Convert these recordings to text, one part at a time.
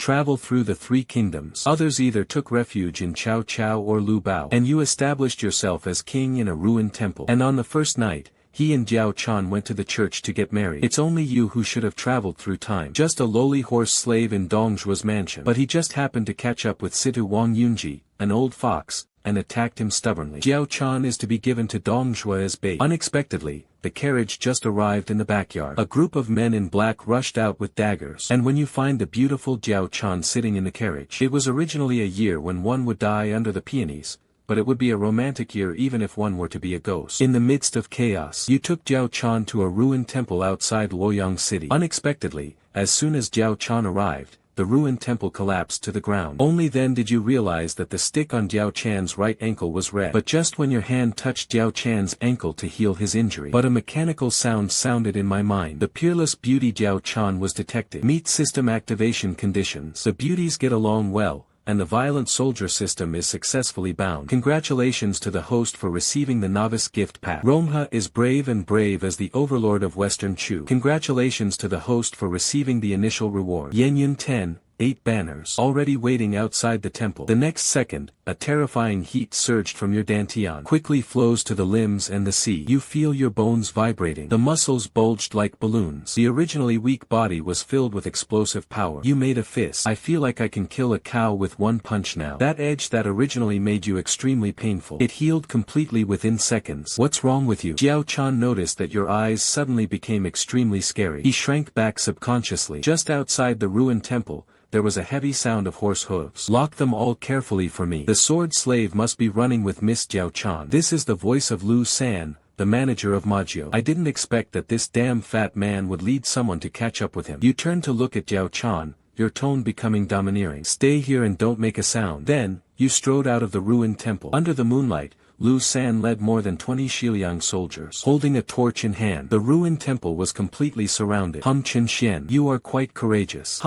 travel through the three kingdoms. Others either took refuge in Cao Cao or Lu Bao, and you established yourself as king in a ruined temple. And on the first night, he and Jiao Chan went to the church to get married. It's only you who should have traveled through time. Just a lowly horse slave in Dongzhua's mansion. But he just happened to catch up with Situ Wang Yunji, an old fox, and attacked him stubbornly. Jiao Chan is to be given to Dongzhua as bait. Unexpectedly, the carriage just arrived in the backyard. A group of men in black rushed out with daggers. And when you find the beautiful Jiao Chan sitting in the carriage. It was originally a year when one would die under the peonies, but it would be a romantic year even if one were to be a ghost. In the midst of chaos, you took Jiao Chan to a ruined temple outside Luoyang City. Unexpectedly, as soon as Jiao Chan arrived, the ruined temple collapsed to the ground. Only then did you realize that the stick on Jiao Chan's right ankle was red. But just when your hand touched Jiao Chan's ankle to heal his injury. But a mechanical sound sounded in my mind. The peerless beauty Jiao Chan was detected. Meet system activation conditions. The beauties get along well, and the violent soldier system is successfully bound. Congratulations to the host for receiving the novice gift pack. Romha is brave and brave as the overlord of Western Chu. Congratulations to the host for receiving the initial reward. Yenyun 10, 8 banners. Already waiting outside the temple. The next second, a terrifying heat surged from your dantian. Quickly flows to the limbs and the sea. You feel your bones vibrating. The muscles bulged like balloons. The originally weak body was filled with explosive power. You made a fist. I feel like I can kill a cow with one punch now. That edge that originally made you extremely painful. It healed completely within seconds. What's wrong with you? Jiao Chan noticed that your eyes suddenly became extremely scary. He shrank back subconsciously. Just outside the ruined temple, there was a heavy sound of horse hooves. Lock them all carefully for me. The sword slave must be running with Miss Jiao Chan. This is the voice of Lu San, the manager of Majio. I didn't expect that this damn fat man would lead someone to catch up with him. You turned to look at Jiao Chan, your tone becoming domineering. Stay here and don't make a sound. Then, you strode out of the ruined temple. Under the moonlight, Lu San led more than 20 Xiliang soldiers, holding a torch in hand. The ruined temple was completely surrounded. Chen Xian, you are quite courageous.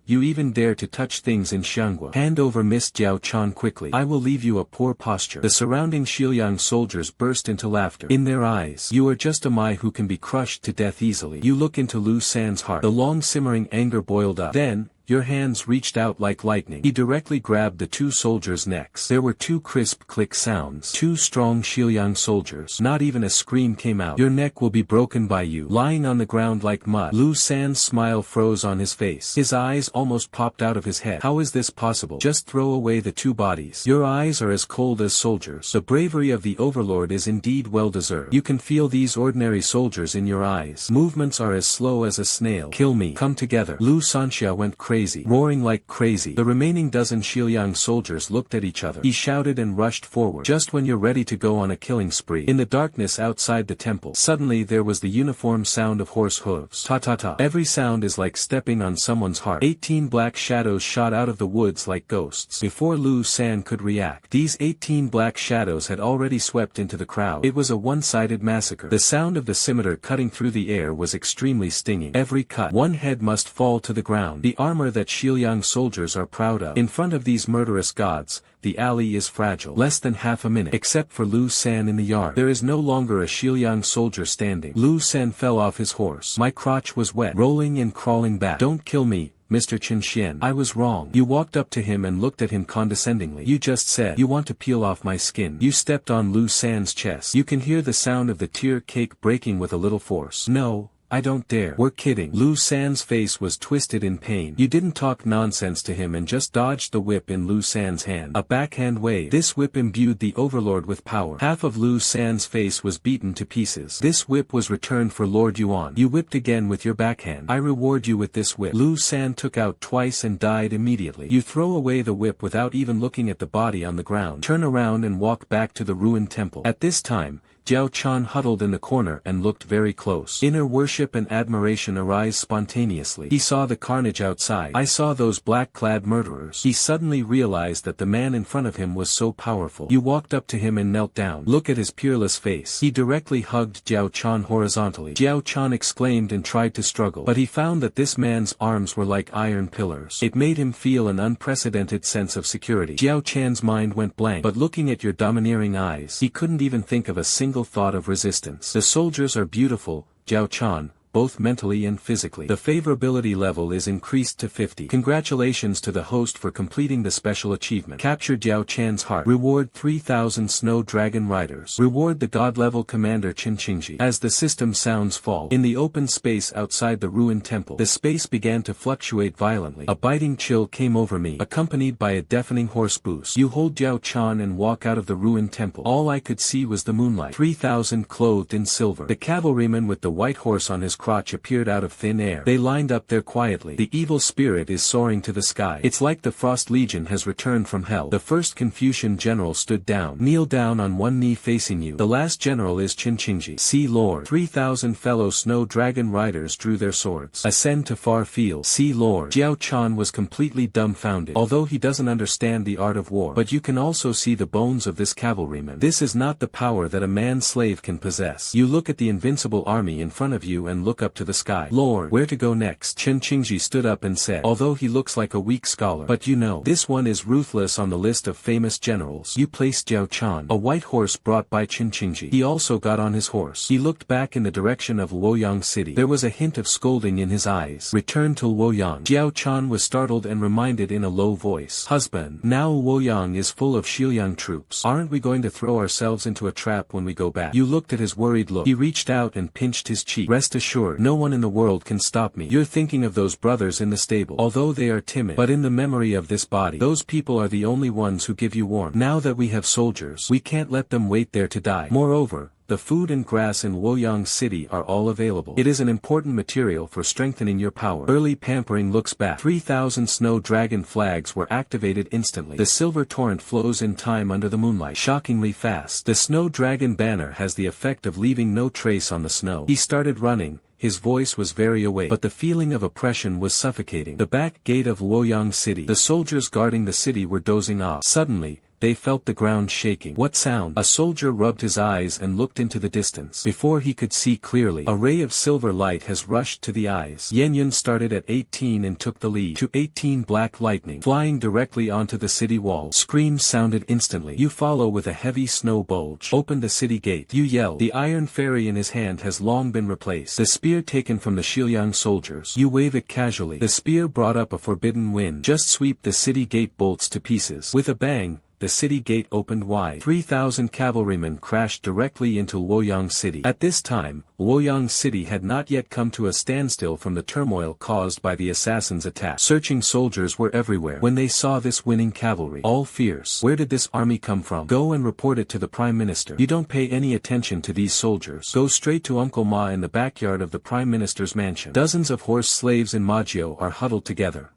You even dare to touch things in Xianghua. Hand over Miss Jiao Chan quickly. I will leave you a poor posture. The surrounding Xiliang soldiers burst into laughter. In their eyes, you are just a Mai who can be crushed to death easily. You look into Lu San's heart. The long simmering anger boiled up. Then, your hands reached out like lightning. He directly grabbed the two soldiers' necks. There were two crisp click sounds. Two strong Xiliang soldiers. Not even a scream came out. Your neck will be broken by you. Lying on the ground like mud. Lu San's smile froze on his face. His eyes almost popped out of his head. How is this possible? Just throw away the two bodies. Your eyes are as cold as soldiers. The bravery of the overlord is indeed well deserved. You can feel these ordinary soldiers in your eyes. Movements are as slow as a snail. Kill me. Come together. Lu Sanxia went crazy. Roaring like crazy. The remaining dozen Xiliang soldiers looked at each other. He shouted and rushed forward. Just when you're ready to go on a killing spree. In the darkness outside the temple, suddenly there was the uniform sound of horse hooves. Ta-ta-ta. Every sound is like stepping on someone's heart. 18 black shadows shot out of the woods like ghosts. Before Lu San could react, these 18 black shadows had already swept into the crowd. It was a one-sided massacre. The sound of the scimitar cutting through the air was extremely stinging. Every cut, one head must fall to the ground. The armor that Xiliang soldiers are proud of. In front of these murderous gods, the alley is fragile. Less than half a minute. Except for Lu San in the yard. There is no longer a Xiliang soldier standing. Lu San fell off his horse. My crotch was wet. Rolling and crawling back. Don't kill me, Mr. Chen Xian. I was wrong. You walked up to him and looked at him condescendingly. You just said, you want to peel off my skin. You stepped on Lu San's chest. You can hear the sound of the tear cake breaking with a little force. No, I don't dare. We're kidding. Lu San's face was twisted in pain. You didn't talk nonsense to him and just dodged the whip in Lu San's hand. A backhand wave. This whip imbued the overlord with power. Half of Lu San's face was beaten to pieces. This whip was returned for Lord Yuan. You whipped again with your backhand. I reward you with this whip. Lu San took out twice and died immediately. You throw away the whip without even looking at the body on the ground. Turn around and walk back to the ruined temple. At this time, Jiao Chan huddled in the corner and looked very close. Inner worship and admiration arise spontaneously. He saw the carnage outside. I saw those black-clad murderers. He suddenly realized that the man in front of him was so powerful. You walked up to him and knelt down. Look at his peerless face. He directly hugged Jiao Chan horizontally. Jiao Chan exclaimed and tried to struggle. But he found that this man's arms were like iron pillars. It made him feel an unprecedented sense of security. Jiao Chan's mind went blank. But looking at your domineering eyes, he couldn't even think of a single thought of resistance. The soldiers are beautiful, Jiao Chan, both mentally and physically. The favorability level is increased to 50. Congratulations to the host for completing the special achievement. Capture Jiao Chan's heart. Reward 3,000 Snow Dragon Riders. Reward the God-level commander Qinqingji. As the system sounds fall in the open space outside the ruined temple, the space began to fluctuate violently. A biting chill came over me, accompanied by a deafening hoarse boost. You hold Jiao Chan and walk out of the ruined temple. All I could see was the moonlight. 3,000 clothed in silver. The cavalryman with the white horse on his crotch appeared out of thin air. They lined up there quietly. The evil spirit is soaring to the sky. It's like the Frost Legion has returned from hell. The first Confucian general stood down. Kneel down on one knee facing you. The last general is Qinqingji. See Lord. 3,000 fellow Snow Dragon riders drew their swords. Ascend to far field. See Lord. Jiao Chan was completely dumbfounded. Although he doesn't understand the art of war. But you can also see the bones of this cavalryman. This is not the power that a man-slave can possess. You look at the invincible army in front of you and look up to the sky. Lord, where to go next? Qinqingji stood up and said, although he looks like a weak scholar, but you know, this one is ruthless. On the list of famous generals, you placed Jiao Chan. A white horse brought by Qinqingji. He also got on his horse. He looked back in the direction of Luoyang city. There was a hint of scolding in his eyes. Return to Luoyang. Jiao Chan was startled and reminded in a low voice. Husband, now Luoyang is full of Xiuyang troops. Aren't we going to throw ourselves into a trap when we go back? You looked at his worried look. He reached out and pinched his cheek. Rest assured, no one in the world can stop me. You're thinking of those brothers in the stable. Although they are timid, but in the memory of this body, those people are the only ones who give you warmth. Now that we have soldiers, we can't let them wait there to die. Moreover, the food and grass in Luoyang city are all available. It is an important material for strengthening your power. Early pampering looks back. 3,000 snow dragon flags were activated instantly. The silver torrent flows in time under the moonlight, shockingly fast. The snow dragon banner has the effect of leaving no trace on the snow. He started running. His voice was very awake, but the feeling of oppression was suffocating. The back gate of Luoyang city. The soldiers guarding the city were dozing off. Suddenly, they felt the ground shaking. What sound? A soldier rubbed his eyes and looked into the distance. Before he could see clearly, a ray of silver light has rushed to the eyes. Yanyan started at 18 and took the lead. To 18 black lightning, flying directly onto the city wall. Screams sounded instantly. You follow with a heavy snow bulge. Open the city gate. You yell. The iron fairy in his hand has long been replaced. The spear taken from the Xiuyang soldiers. You wave it casually. The spear brought up a forbidden wind. Just sweep the city gate bolts to pieces. With a bang, the city gate opened wide. 3,000 cavalrymen crashed directly into Luoyang city. At this time, Luoyang city had not yet come to a standstill from the turmoil caused by the assassins' attack. Searching soldiers were everywhere. When they saw this winning cavalry, all fierce. Where did this army come from? Go and report it to the Prime Minister. You don't pay any attention to these soldiers. Go straight to Uncle Ma in the backyard of the Prime Minister's mansion. Dozens of horse slaves in Majio are huddled together.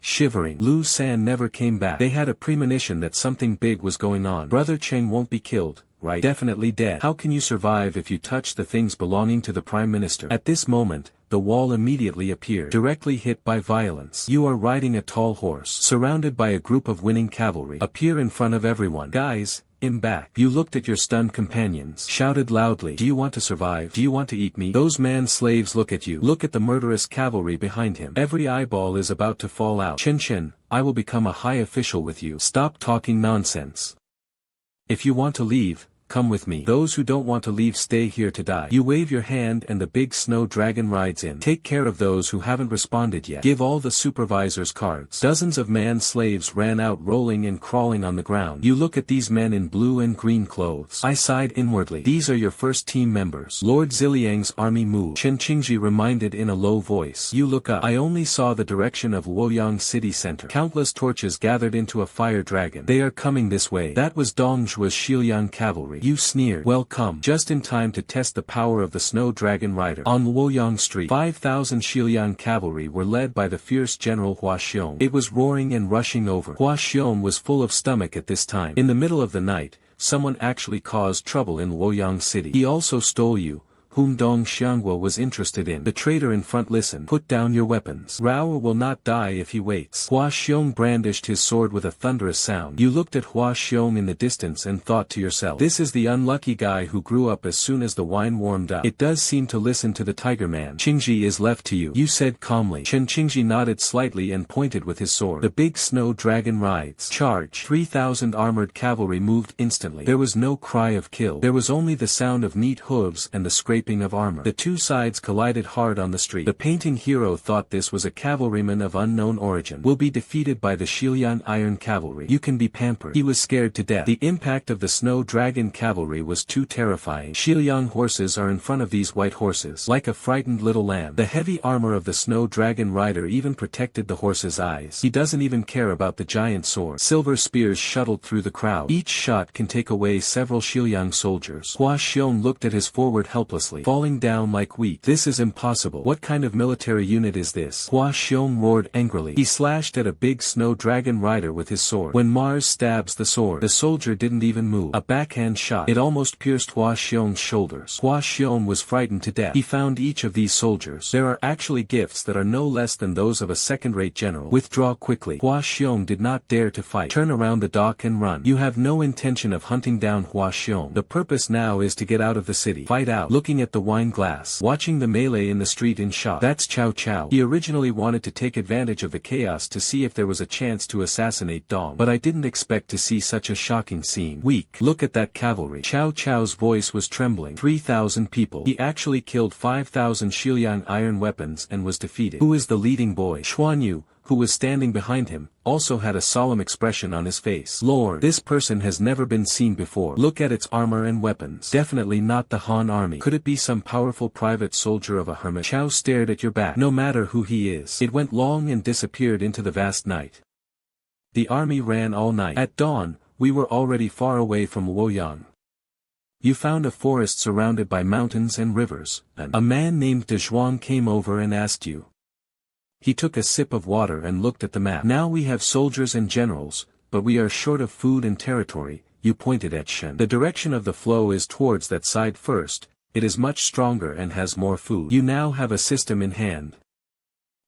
Shivering. Lu San never came back. They had a premonition that something big was going on. Brother Cheng won't be killed, right? Definitely dead. How can you survive if you touch the things belonging to the Prime Minister? At this moment, the wall immediately appeared, directly hit by violence. You are riding a tall horse, surrounded by a group of winning cavalry. Appear in front of everyone. Guys, I'm back. You looked at your stunned companions, shouted loudly. Do you want to survive? Do you want to eat me? Those man-slaves look at you. Look at the murderous cavalry behind him. Every eyeball is about to fall out. Chen, I will become a high official with you. Stop talking nonsense. If you want to leave, come with me. Those who don't want to leave stay here to die. You wave your hand and the big snow dragon rides in. Take care of those who haven't responded yet. Give all the supervisors cards. Dozens of man-slaves ran out rolling and crawling on the ground. You look at these men in blue and green clothes. I sighed inwardly. These are your first team members. Lord Ziliang's army moved. Qinqingji reminded in a low voice. You look up. I only saw the direction of Luoyang city center. Countless torches gathered into a fire dragon. They are coming this way. That was Dongzhua's Xiuyang cavalry. You sneered. Well, come. Just in time to test the power of the Snow Dragon Rider. On Luoyang Street, 5,000 Xiuyang cavalry were led by the fierce General Hua Xiong. It was roaring and rushing over. Hua Xiong was full of stomach at this time. In the middle of the night, someone actually caused trouble in Luoyang city. He also stole you, whom Dong Xianguo was interested in. The traitor in front listened. Put down your weapons. Rao will not die if he waits. Hua Xiong brandished his sword with a thunderous sound. You looked at Hua Xiong in the distance and thought to yourself, this is the unlucky guy who grew up as soon as the wine warmed up. It does seem to listen to the tiger man. Qingji is left to you. You said calmly. Qingji nodded slightly and pointed with his sword. The big snow dragon rides. Charge. 3,000 armored cavalry moved instantly. There was no cry of kill. There was only the sound of neat hooves and the scrape scraping of armor. The two sides collided hard on the street. The painting hero thought this was a cavalryman of unknown origin. Will be defeated by the Shiliang Iron Cavalry. You can be pampered. He was scared to death. The impact of the Snow Dragon Cavalry was too terrifying. Shiliang horses are in front of these white horses, like a frightened little lamb. The heavy armor of the Snow Dragon rider even protected the horse's eyes. He doesn't even care about the giant sword. Silver spears shuttled through the crowd. Each shot can take away several Shiliang soldiers. Hua Xiong looked at his forward helplessly, falling down like wheat. This is impossible. What kind of military unit is this? Hua Xiong roared angrily. He slashed at a big Snow Dragon rider with his sword. When Mars stabs the sword, the soldier didn't even move. A backhand shot. It almost pierced Hua Xiong's shoulders. Hua Xiong was frightened to death. He found each of these soldiers. There are actually gifts that are no less than those of a second-rate general. Withdraw quickly. Hua Xiong did not dare to fight. Turn around the dock and run. You have no intention of hunting down Hua Xiong. The purpose now is to get out of the city. Fight out. Looking at the wine glass, watching the melee in the street in shock. That's Cao Cao. He originally wanted to take advantage of the chaos to see if there was a chance to assassinate Dong. But I didn't expect to see such a shocking scene. Weak. Look at that cavalry. Cao Cao's voice was trembling. 3,000 people. He actually killed 5,000 Shiliang iron weapons and was defeated. Who is the leading boy? Xuan Yu, who was standing behind him, also had a solemn expression on his face. Lord, this person has never been seen before. Look at its armor and weapons. Definitely not the Han army. Could it be some powerful private soldier of a hermit? Chao stared at your back. No matter who he is. It went long and disappeared into the vast night. The army ran all night. At dawn, we were already far away from Luoyang. You found a forest surrounded by mountains and rivers, and a man named De Zhuang came over and asked you. He took a sip of water and looked at the map. Now we have soldiers and generals, but we are short of food and territory. You pointed at Shen. The direction of the flow is towards that side first. It is much stronger and has more food. You now have a system in hand.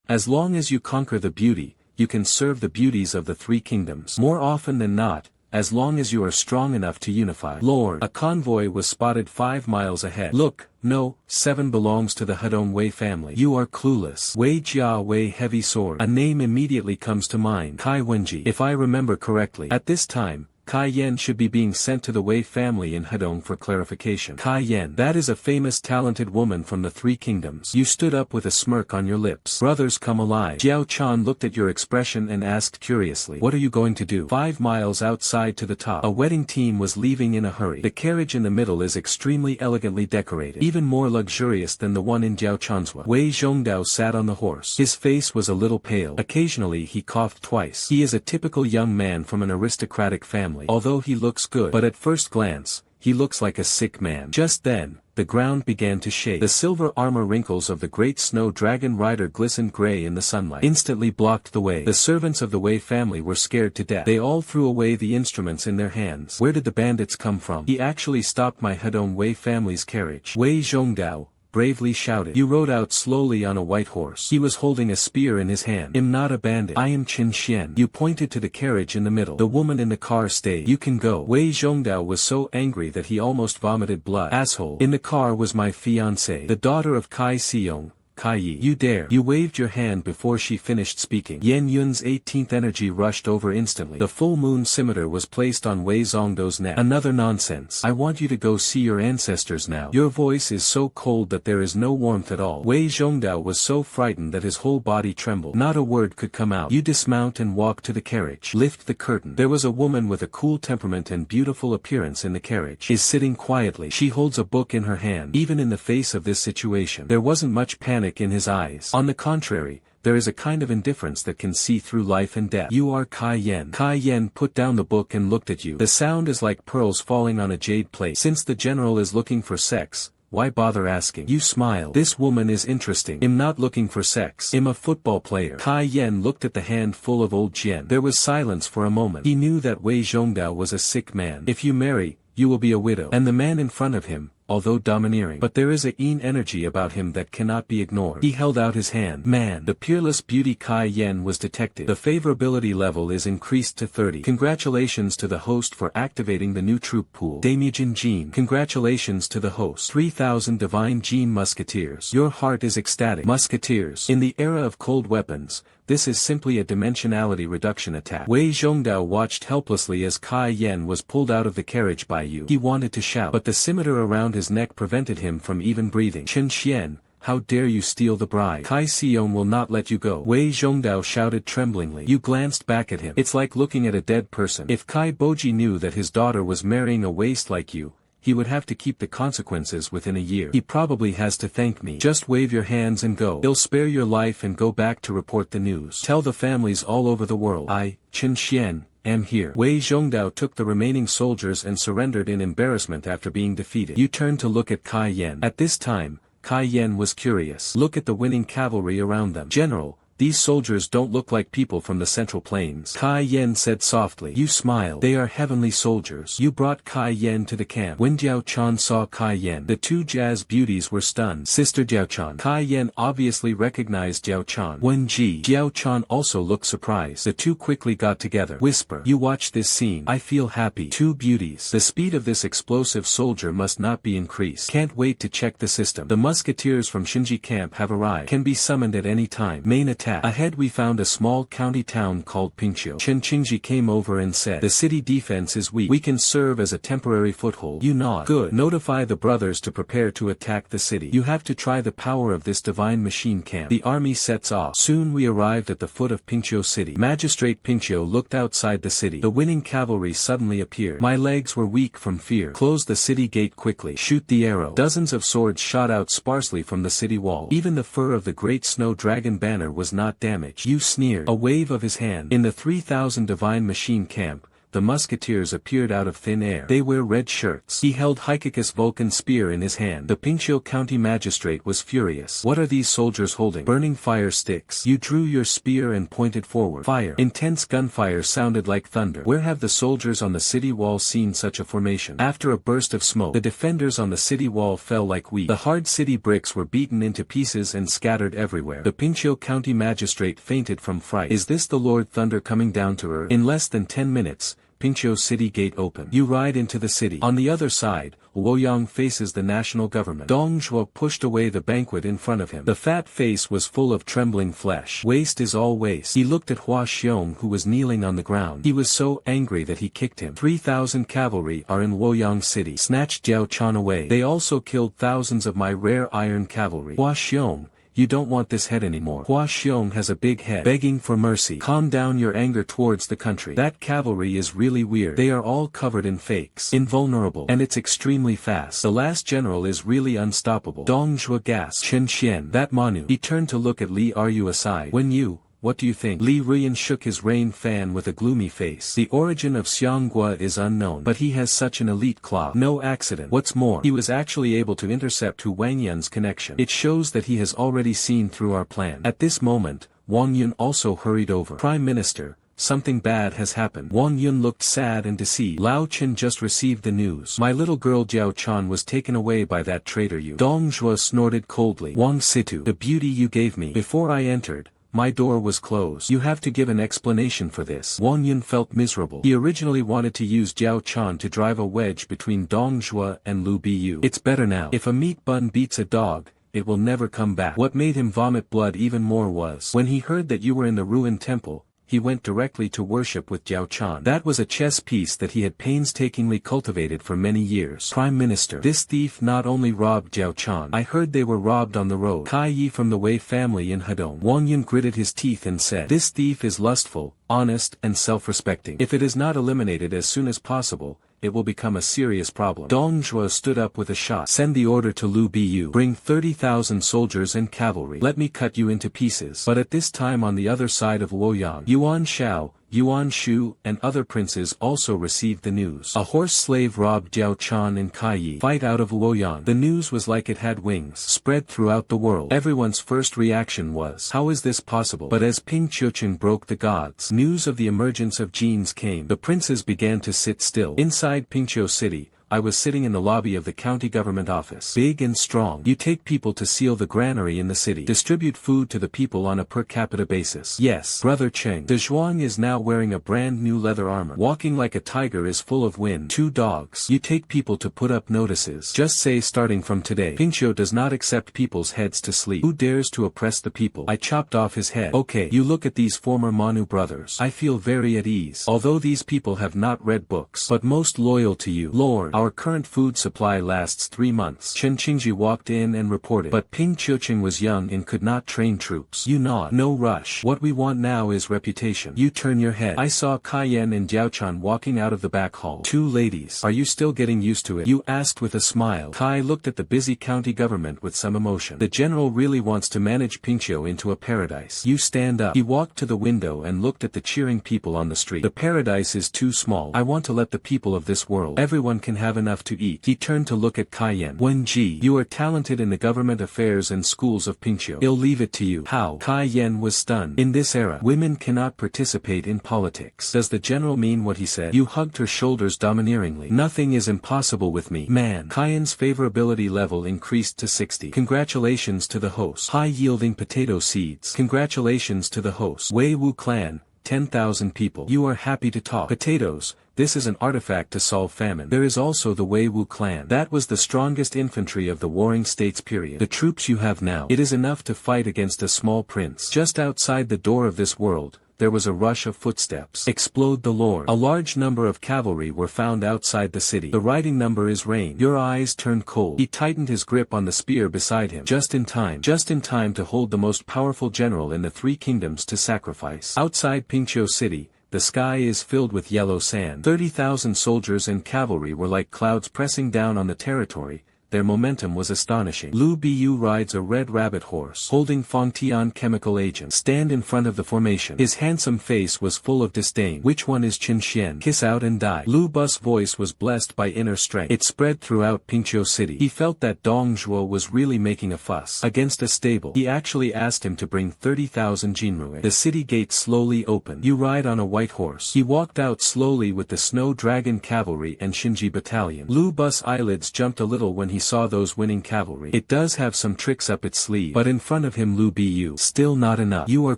As long as you conquer the beauty, you can serve the beauties of the three kingdoms. More often than not, as long as you are strong enough to unify. Lord, a convoy was spotted 5 miles ahead. Look, no, 7 belongs to the Hedong Wei family. You are clueless. Wei Jia Wei Heavy Sword. A name immediately comes to mind. Kai Wenji. If I remember correctly. At this time, Kai Yen should be being sent to the Wei family in Hedong for clarification. Kai Yen. That is a famous talented woman from the Three Kingdoms. You stood up with a smirk on your lips. Brothers come alive. Jiao Chan looked at your expression and asked curiously. What are you going to do? 5 miles outside to the top. A wedding team was leaving in a hurry. The carriage in the middle is extremely elegantly decorated. Even more luxurious than the one in Jiao Chan's. Wei Zhongdao sat on the horse. His face was a little pale. Occasionally he coughed twice. He is a typical young man from an aristocratic family. Although he looks good, but at first glance, he looks like a sick man. Just then, the ground began to shake. The silver armor wrinkles of the great Snow Dragon rider glistened gray in the sunlight. Instantly blocked the way. The servants of the Wei family were scared to death. They all threw away the instruments in their hands. Where did the bandits come from? He actually stopped my Hedong Wei family's carriage. Wei Zhongdao bravely shouted. You rode out slowly on a white horse. He was holding a spear in his hand. I'm not a bandit. I am Qin Xian. You pointed to the carriage in the middle. The woman in the car stayed. You can go. Wei Zhongdao was so angry that he almost vomited blood. Asshole. In the car was my fiancée, the daughter of Kai Xiong. Kai Yi. You dare. You waved your hand before she finished speaking. Yan Yun's 18th energy rushed over instantly. The full moon scimitar was placed on Wei Zongdao's neck. Another nonsense. I want you to go see your ancestors now. Your voice is so cold that there is no warmth at all. Wei Zhongdao was so frightened that his whole body trembled. Not a word could come out. You dismount and walk to the carriage. Lift the curtain. There was a woman with a cool temperament and beautiful appearance in the carriage. Is sitting quietly. She holds a book in her hand. Even in the face of this situation, there wasn't much panic in his eyes. On the contrary, there is a kind of indifference that can see through life and death. You are Kai Yen. Kai Yen put down the book and looked at you. The sound is like pearls falling on a jade plate. Since the general is looking for sex, why bother asking? You smiled. This woman is interesting. I'm not looking for sex. I'm a football player. Kai Yen looked at the hand full of old Jian. There was silence for a moment. He knew that Wei Zhongdao was a sick man. If you marry, you will be a widow. And the man in front of him, although domineering, but there is a yin energy about him that cannot be ignored. He held out his hand. Man, the peerless beauty Kai Yen was detected. The favorability level is increased to 30. Congratulations to the host for activating the new troop pool. Damujin Jin. Congratulations to the host. 3,000 divine Jin musketeers. Your heart is ecstatic. Musketeers. In the era of cold weapons, this is simply a dimensionality reduction attack. Wei Zhongdao watched helplessly as Kai Yan was pulled out of the carriage by you. He wanted to shout, but the scimitar around his neck prevented him from even breathing. Chen Xian, how dare you steal the bride? Kai Xiong will not let you go. Wei Zhongdao shouted tremblingly. You glanced back at him. It's like looking at a dead person. If Kai Boji knew that his daughter was marrying a waste like you, he would have to keep the consequences within a year. He probably has to thank me. Just wave your hands and go. He'll spare your life and go back to report the news. Tell the families all over the world. I, Chen Xian, am here. Wei Zhongdao took the remaining soldiers and surrendered in embarrassment after being defeated. You turned to look at Kai Yan. At this time, Kai Yan was curious. Look at the winning cavalry around them. General, these soldiers don't look like people from the Central Plains. Kai Yan said softly. You smiled. They are heavenly soldiers. You brought Kai Yan to the camp. When Jiao Chan saw Kai Yan, the two jazz beauties were stunned. Sister Jiao Chan. Kai Yan obviously recognized Jiao Chan. When Jiao Chan also looked surprised. The two quickly got together. Whisper. You watch this scene. I feel happy. Two beauties. The speed of this explosive soldier must not be increased. Can't wait to check the system. The musketeers from Shinji camp have arrived. Can be summoned at any time. Main attack. Ahead we found a small county town called Pingqiu. Chen Qingji came over and said, the city defense is weak. We can serve as a temporary foothold. You nod. Good. Notify the brothers to prepare to attack the city. You have to try the power of this divine machine camp. The army sets off. Soon we arrived at the foot of Pingqiu city. Magistrate Pingqiu looked outside the city. The winning cavalry suddenly appeared. My legs were weak from fear. Close the city gate quickly. Shoot the arrow. Dozens of swords shot out sparsely from the city wall. Even the fur of the great snow dragon banner was not damaged. You sneered. A wave of his hand. In the 3,000 divine machine camp, the musketeers appeared out of thin air. They wear red shirts. He held Hykicus Vulcan's spear in his hand. The Pingqiu county magistrate was furious. What are these soldiers holding? Burning fire sticks. You drew your spear and pointed forward. Fire. Intense gunfire sounded like thunder. Where have the soldiers on the city wall seen such a formation? After a burst of smoke, the defenders on the city wall fell like wheat. The hard city bricks were beaten into pieces and scattered everywhere. The Pingqiu county magistrate fainted from fright. Is this the Lord Thunder coming down to earth? In less than 10 minutes, Pingqiu city gate open. You ride into the city. On the other side, Luoyang faces the national government. Dong Zhuo pushed away the banquet in front of him. The fat face was full of trembling flesh. Waste is all waste. He looked at Hua Xiong who was kneeling on the ground. He was so angry that he kicked him. 3,000 cavalry are in Luoyang city. Snatched Jiao Chan away. They also killed thousands of my rare iron cavalry. Hua Xiong, you don't want this head anymore. Hua Xiong has a big head. Begging for mercy. Calm down your anger towards the country. That cavalry is really weird. They are all covered in fakes. Invulnerable. And it's extremely fast. The last general is really unstoppable. Dong Zhuo gasped. Chen Xian. That Manu. He turned to look at Li. Are you aside? When you... What do you think? Li Ruyan shook his rain fan with a gloomy face. The origin of Xianghua is unknown, but he has such an elite claw. No accident. What's more, he was actually able to intercept Hu Wangyun's connection. It shows that he has already seen through our plan. At this moment, Wang Yun also hurried over. Prime Minister, something bad has happened. Wang Yun looked sad and deceived. Lao Chen just received the news. My little girl Jiao Chan was taken away by that traitor Yu. Dong Zhuo snorted coldly. Wang Situ, the beauty you gave me. Before I entered, my door was closed. You have to give an explanation for this. Wang Yun felt miserable. He originally wanted to use Jiao Chan to drive a wedge between Dong Zhuo and Lu Biyu. It's better now. If a meat bun beats a dog, it will never come back. What made him vomit blood even more was, when he heard that you were in the ruined temple, he went directly to worship with Jiao Chan. That was a chess piece that he had painstakingly cultivated for many years. Prime Minister, this thief not only robbed Jiao Chan. I heard they were robbed on the road. Kai Yi from the Wei family in Hedong. Wang Yun gritted his teeth and said, this thief is lustful, honest and self-respecting. If it is not eliminated as soon as possible, it will become a serious problem. Dong Zhuo stood up with a shot. Send the order to Lu Biyu. Bring 30,000 soldiers and cavalry. Let me cut you into pieces. But at this time on the other side of Luoyang, Yuan Shao, Yuan Shu and other princes also received the news. A horse slave robbed Jiao Chan and Kai Yi. Fight out of Luoyang. The news was like it had wings. Spread throughout the world. Everyone's first reaction was, how is this possible? But as Ping Chuchen broke the gods, news of the emergence of genes came. The princes began to sit still. Inside Pingqiu city, I was sitting in the lobby of the county government office. Big and strong. You take people to seal the granary in the city. Distribute food to the people on a per capita basis. Yes, Brother Cheng. De Zhuang is now wearing a brand new leather armor. Walking like a tiger is full of wind. 2 dogs. You take people to put up notices. Just say starting from today. Pingqiu does not accept people's heads to sleep. Who dares to oppress the people? I chopped off his head. Okay, you look at these former Manu brothers. I feel very at ease. Although these people have not read books, but most loyal to you. Lord, our current food supply lasts 3 months. Chen Qingji walked in and reported. But Ping Qiuqing was young and could not train troops. You nod. No rush. What we want now is reputation. You turn your head. I saw Kai Yan and Diaochan walking out of the back hall. 2 ladies. Are you still getting used to it? You asked with a smile. Kai looked at the busy county government with some emotion. The general really wants to manage Pingqiu into a paradise. You stand up. He walked to the window and looked at the cheering people on the street. The paradise is too small. I want to let the people of this world. Everyone can have enough to eat. He turned to look at Kai Yan. Wen Ji, you are talented in the government affairs and schools of Pingqiu. He'll leave it to you. How? Kai Yan was stunned. In this era, women cannot participate in politics. Does the general mean what he said? You hugged her shoulders domineeringly. Nothing is impossible with me. Man. Kai Yan's favorability level increased to 60. Congratulations to the host. High-yielding potato seeds. Congratulations to the host. Wei Wu clan, 10,000 people. You are happy to talk. Potatoes. This is an artifact to solve famine. There is also the Wei Wu clan. That was the strongest infantry of the Warring States period. The troops you have now. It is enough to fight against a small prince. Just outside the door of this world, there was a rush of footsteps. Explode the Lord. A large number of cavalry were found outside the city. The writing number is rain. Your eyes turned cold. He tightened his grip on the spear beside him. Just in time. Just in time to hold the most powerful general in the 3 kingdoms to sacrifice. Outside Pingqiu City, the sky is filled with yellow sand. 30,000 soldiers and cavalry were like clouds pressing down on the territory. Their momentum was astonishing. Lu Biyu rides a red rabbit horse, holding Fangtian chemical agent. Stand in front of the formation. His handsome face was full of disdain. Which one is Qin Xian? Kiss out and die. Lu Bu's voice was blessed by inner strength. It spread throughout Pingqiu City. He felt that Dong Zhuo was really making a fuss against a stable. He actually asked him to bring 30,000 jinrui. The city gates slowly opened. You ride on a white horse. He walked out slowly with the Snow Dragon cavalry and Shinji battalion. Lu Bu's eyelids jumped a little when he saw those winning cavalry. It does have some tricks up its sleeve. But in front of him Lu Biyu. Still not enough. You are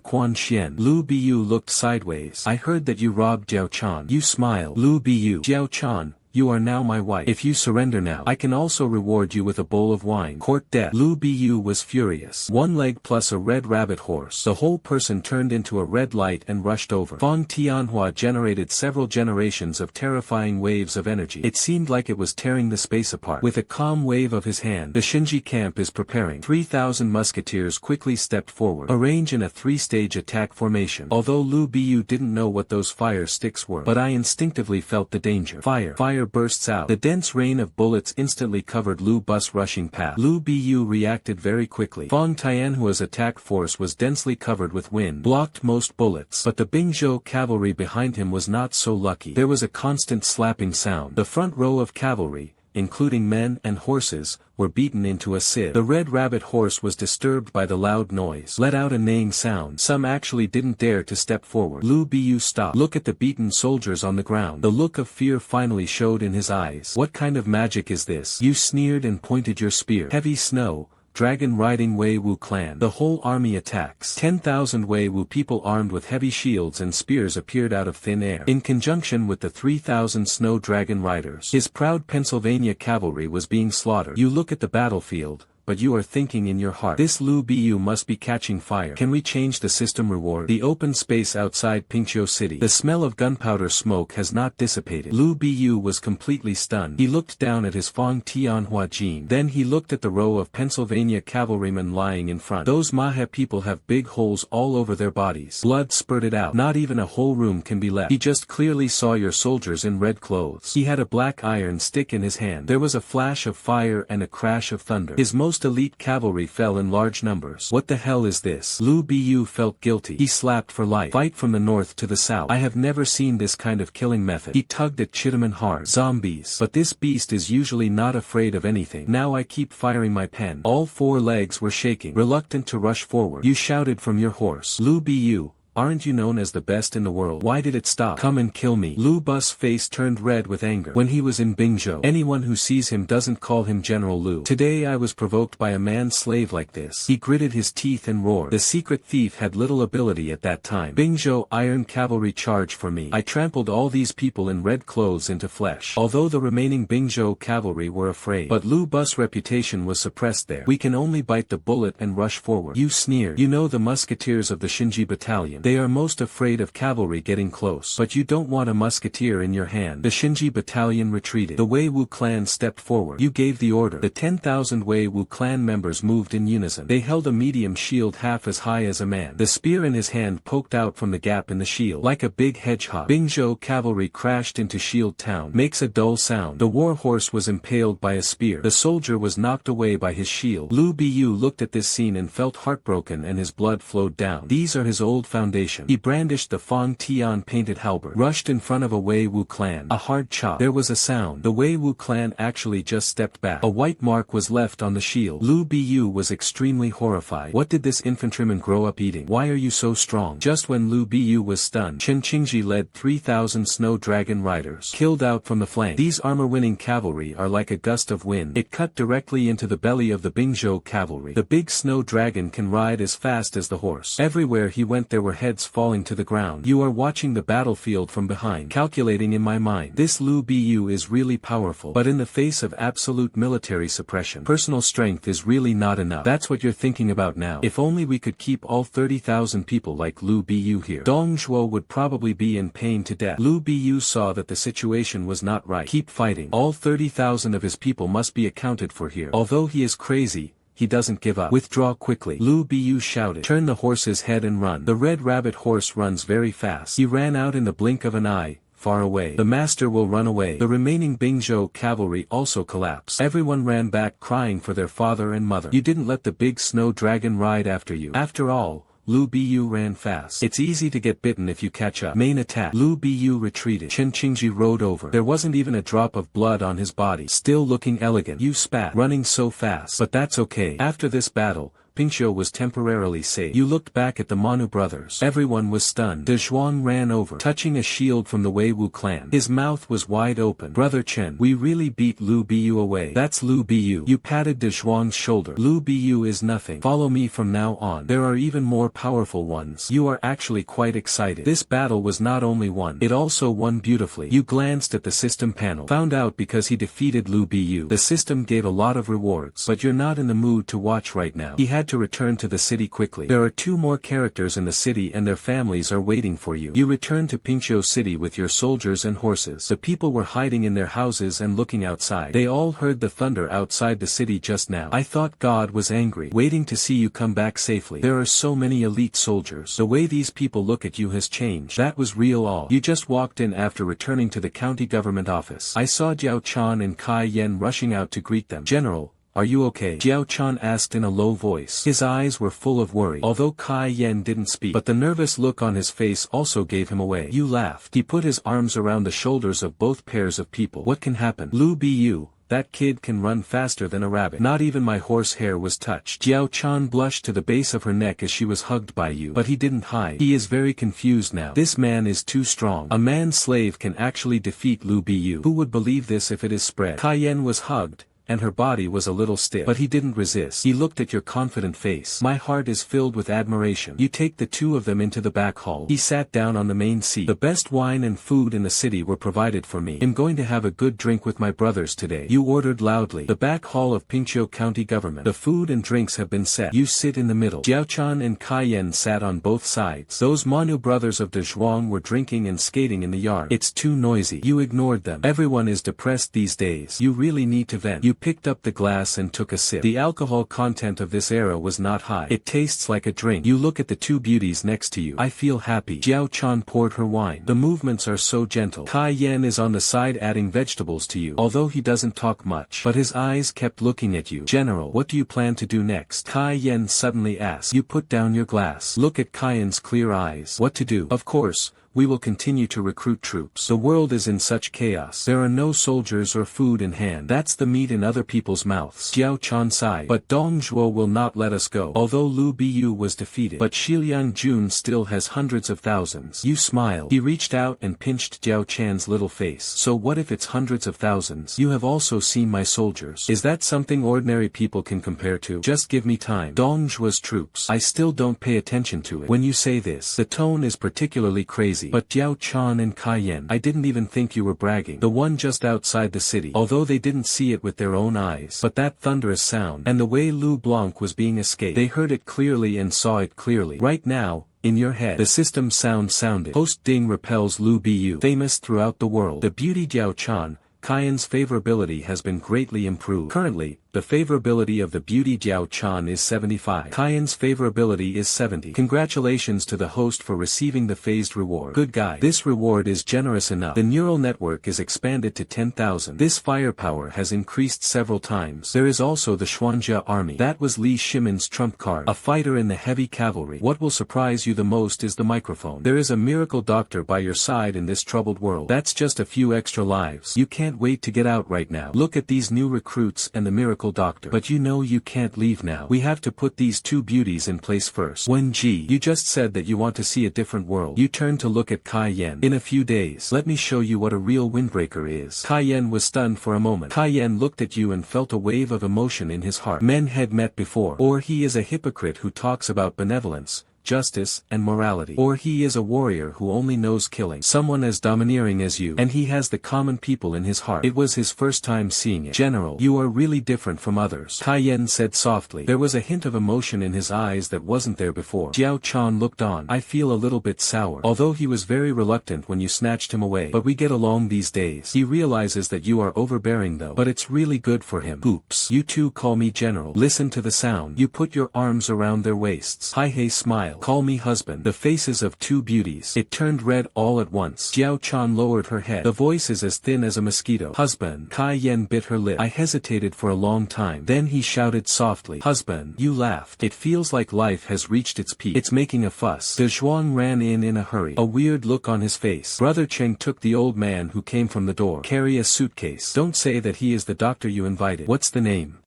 Quan Xian. Lu Biyu looked sideways. I heard that you robbed Jiao Chan. You smiled. Lu Biyu. Jiao Chan. You are now my wife. If you surrender now, I can also reward you with a bowl of wine. Court death. Lu Biyu was furious. 1 leg plus a red rabbit horse. The whole person turned into a red light and rushed over. Fang Tianhua generated several generations of terrifying waves of energy. It seemed like it was tearing the space apart. With a calm wave of his hand, the Shinji camp is preparing. 3,000 musketeers quickly stepped forward. Arrange in a 3-stage attack formation. Although Lu Biyu didn't know what those fire sticks were, but I instinctively felt the danger. Fire bursts out. The dense rain of bullets instantly covered Lu Bu's rushing path. Lu Biyu reacted very quickly. Fang Tianhua's attack force was densely covered with wind, blocked most bullets. But the Bingzhou cavalry behind him was not so lucky. There was a constant slapping sound. The front row of cavalry, including men and horses, were beaten into a sieve. The red rabbit horse was disturbed by the loud noise, let out a neighing sound. Some actually didn't dare to step forward. Lu Biyu stopped. Look at the beaten soldiers on the ground. The look of fear finally showed in his eyes. What kind of magic is this? You sneered and pointed your spear. Heavy snow. Dragon-riding Wei Wu clan. The whole army attacks. 10,000 Wei Wu people armed with heavy shields and spears appeared out of thin air. In conjunction with the 3,000 snow dragon riders, his proud Pennsylvania cavalry was being slaughtered. You look at the battlefield, but you are thinking in your heart, this Lu Biyu must be catching fire. Can we change the system reward? The open space outside Pingqiu City. The smell of gunpowder smoke has not dissipated. Lu Biyu was completely stunned. He looked down at his Fang Tianhua Jin. Then he looked at the row of Pennsylvania cavalrymen lying in front. Those Mahe people have big holes all over their bodies. Blood spurted out. Not even a whole room can be left. He just clearly saw your soldiers in red clothes. He had a black iron stick in his hand. There was a flash of fire and a crash of thunder. His most elite cavalry fell in large numbers. What the hell is this? Lu Biyu felt guilty. He slapped for life. Fight from the north to the south. I have never seen this kind of killing method. He tugged at Chitaman hard. Zombies. But this beast is usually not afraid of anything. Now I keep firing my pen. All 4 legs were shaking, reluctant to rush forward. You shouted from your horse. Lu Biyu, aren't you known as the best in the world? Why did it stop? Come and kill me. Lu Bu's face turned red with anger. When he was in Bingzhou, anyone who sees him doesn't call him General Lu. Today I was provoked by a man-slave like this. He gritted his teeth and roared. The secret thief had little ability at that time. Bingzhou Iron Cavalry charge for me. I trampled all these people in red clothes into flesh. Although the remaining Bingzhou cavalry were afraid. But Lu Bu's reputation was suppressed there. We can only bite the bullet and rush forward. You sneered. You know the musketeers of the Shinji battalion. They are most afraid of cavalry getting close. But you don't want a musketeer in your hand. The Shinji battalion retreated. The Wei Wu clan stepped forward. You gave the order. The 10,000 Wei Wu clan members moved in unison. They held a medium shield half as high as a man. The spear in his hand poked out from the gap in the shield. Like a big hedgehog. Bingzhou cavalry crashed into Shield Town. Makes a dull sound. The war horse was impaled by a spear. The soldier was knocked away by his shield. Lu Bu looked at this scene and felt heartbroken and his blood flowed down. These are his old foundation. He brandished the Fong Tian painted halberd. Rushed in front of a Wei Wu clan. A hard chop. There was a sound. The Wei Wu clan actually just stepped back. A white mark was left on the shield. Lu Bu was extremely horrified. What did this infantryman grow up eating? Why are you so strong? Just when Lu Bu was stunned, Chen Qingji led 3,000 snow dragon riders. Killed out from the flank. These armor-winning cavalry are like a gust of wind. It cut directly into the belly of the Bingzhou cavalry. The big snow dragon can ride as fast as the horse. Everywhere he went there were heads falling to the ground. You are watching the battlefield from behind. Calculating in my mind. This Lu Bu is really powerful. But in the face of absolute military suppression, personal strength is really not enough. That's what you're thinking about now. If only we could keep all 30,000 people like Lu Bu here. Dong Zhuo would probably be in pain to death. Lu Bu saw that the situation was not right. Keep fighting. All 30,000 of his people must be accounted for here. Although he is crazy, he doesn't give up. Withdraw quickly. Lu Bu shouted. Turn the horse's head and run. The red rabbit horse runs very fast. He ran out in the blink of an eye. Far away. The master will run away. The remaining Bingzhou cavalry also collapsed. Everyone ran back crying for their father and mother. You didn't let the big snow dragon ride after you. After all, Lu Bu ran fast. It's easy to get bitten if you catch up. Main attack. Lu Bu retreated. Chen Qingji rode over. There wasn't even a drop of blood on his body. Still looking elegant. You spat. Running so fast. But that's okay. After this battle, Pingzhou was temporarily safe. You looked back at the Manu brothers. Everyone was stunned. De Zhuang ran over, touching a shield from the Wei Wu clan. His mouth was wide open. Brother Chen, we really beat Lu Bu away. That's Lu Bu. You patted De Zhuang's shoulder. Lu Bu is nothing. Follow me from now on. There are even more powerful ones. You are actually quite excited. This battle was not only won, it also won beautifully. You glanced at the system panel. Found out because he defeated Lu Bu. The system gave a lot of rewards. But you're not in the mood to watch right now. He had to return to the city quickly. There are 2 more characters in the city and their families are waiting for you. You return to Pingzhou City with your soldiers and horses. The people were hiding in their houses and looking outside. They all heard the thunder outside the city just now. I thought God was angry, waiting to see you come back safely. There are so many elite soldiers. The way these people look at you has changed. That was real all. You just walked in after returning to the county government office. I saw Jiao Chan and Kai Yan rushing out to greet them. General, are you okay? Jiao Chan asked in a low voice. His eyes were full of worry. Although Kai Yan didn't speak, but the nervous look on his face also gave him away. You laughed. He put his arms around the shoulders of both pairs of people. What can happen? Lu Bu, that kid can run faster than a rabbit. Not even my horse hair was touched. Jiao Chan blushed to the base of her neck as she was hugged by you. But he didn't hide. He is very confused now. This man is too strong. A man-slave can actually defeat Lu Bu. Who would believe this if it is spread? Kai Yan was hugged, and her body was a little stiff. But he didn't resist. He looked at your confident face. My heart is filled with admiration. You take the 2 of them into the back hall. He sat down on the main seat. The best wine and food in the city were provided for me. I'm going to have a good drink with my brothers today. You ordered loudly. The back hall of Pingzhou County Government. The food and drinks have been set. You sit in the middle. Jiao Chan and Kai Yan sat on both sides. Those Manu brothers of De Zhuang were drinking and skating in the yard. It's too noisy. You ignored them. Everyone is depressed these days. You really need to vent. You picked up the glass and took a sip. The alcohol content of this era was not high. It tastes like a drink. You look at the 2 beauties next to you. I feel happy. Jiao Chan poured her wine. The movements are so gentle. Kai Yan is on the side adding vegetables to you. Although he doesn't talk much, but his eyes kept looking at you. General, what do you plan to do next? Kai Yan suddenly asked. You put down your glass. Look at Kai Yan's clear eyes. What to do? Of course, we will continue to recruit troops. The world is in such chaos. There are no soldiers or food in hand. That's the meat in other people's mouths. Jiao Chan sighed. But Dong Zhuo will not let us go. Although Lu Biyu was defeated. But Shiliang Jun still has hundreds of thousands. You smiled. He reached out and pinched Jiao Chan's little face. So what if it's hundreds of thousands? You have also seen my soldiers. Is that something ordinary people can compare to? Just give me time. Dong Zhuo's troops. I still don't pay attention to it. When you say this, the tone is particularly crazy. But Jiao Chan and Kai Yan, I didn't even think you were bragging. The one just outside the city. Although they didn't see it with their own eyes. But that thunderous sound, and the way Lu Blanc was being escaped. They heard it clearly and saw it clearly. Right now, in your head, the system sounded. Host Ding repels Lu Biyu. Famous throughout the world. The beauty Jiao Chan, Kaiyan's favorability has been greatly improved. Currently, the favorability of the beauty Jiao Chan is 75. Kaiyan's favorability is 70. Congratulations to the host for receiving the phased reward. Good guy. This reward is generous enough. The neural network is expanded to 10,000. This firepower has increased several times. There is also the Xuanjia army. That was Li Shimin's trump card. A fighter in the heavy cavalry. What will surprise you the most is the microphone. There is a miracle doctor by your side in this troubled world. That's just a few extra lives. You can't wait to get out right now. Look at these new recruits and the miracle doctor. But you know you can't leave now. We have to put these two beauties in place first. Wen Ji, you just said that you want to see a different world. You turned to look at Kai Yan. In a few days, let me show you what a real windbreaker is. Kai Yan was stunned for a moment. Kai Yan looked at you and felt a wave of emotion in his heart. Men had met before. Or he is a hypocrite who talks about benevolence, justice, and morality. Or he is a warrior who only knows killing. Someone as domineering as you. And he has the common people in his heart. It was his first time seeing it. General, you are really different from others. Kai Yan said softly. There was a hint of emotion in his eyes that wasn't there before. Jiao Chan looked on. I feel a little bit sour. Although he was very reluctant when you snatched him away. But we get along these days. He realizes that you are overbearing though. But it's really good for him. Oops. You two call me general. Listen to the sound. You put your arms around their waists. Hai smiled. Call me husband. The faces of two beauties. It turned red all at once. Jiao Chan lowered her head. The voice is as thin as a mosquito. Husband. Kai Yan bit her lip. I hesitated for a long time. Then he shouted softly. Husband. You laughed. It feels like life has reached its peak. It's making a fuss. De Zhuang ran in a hurry. A weird look on his face. Brother Cheng took the old man who came from the door. Carry a suitcase. Don't say that he is the doctor you invited. What's the name?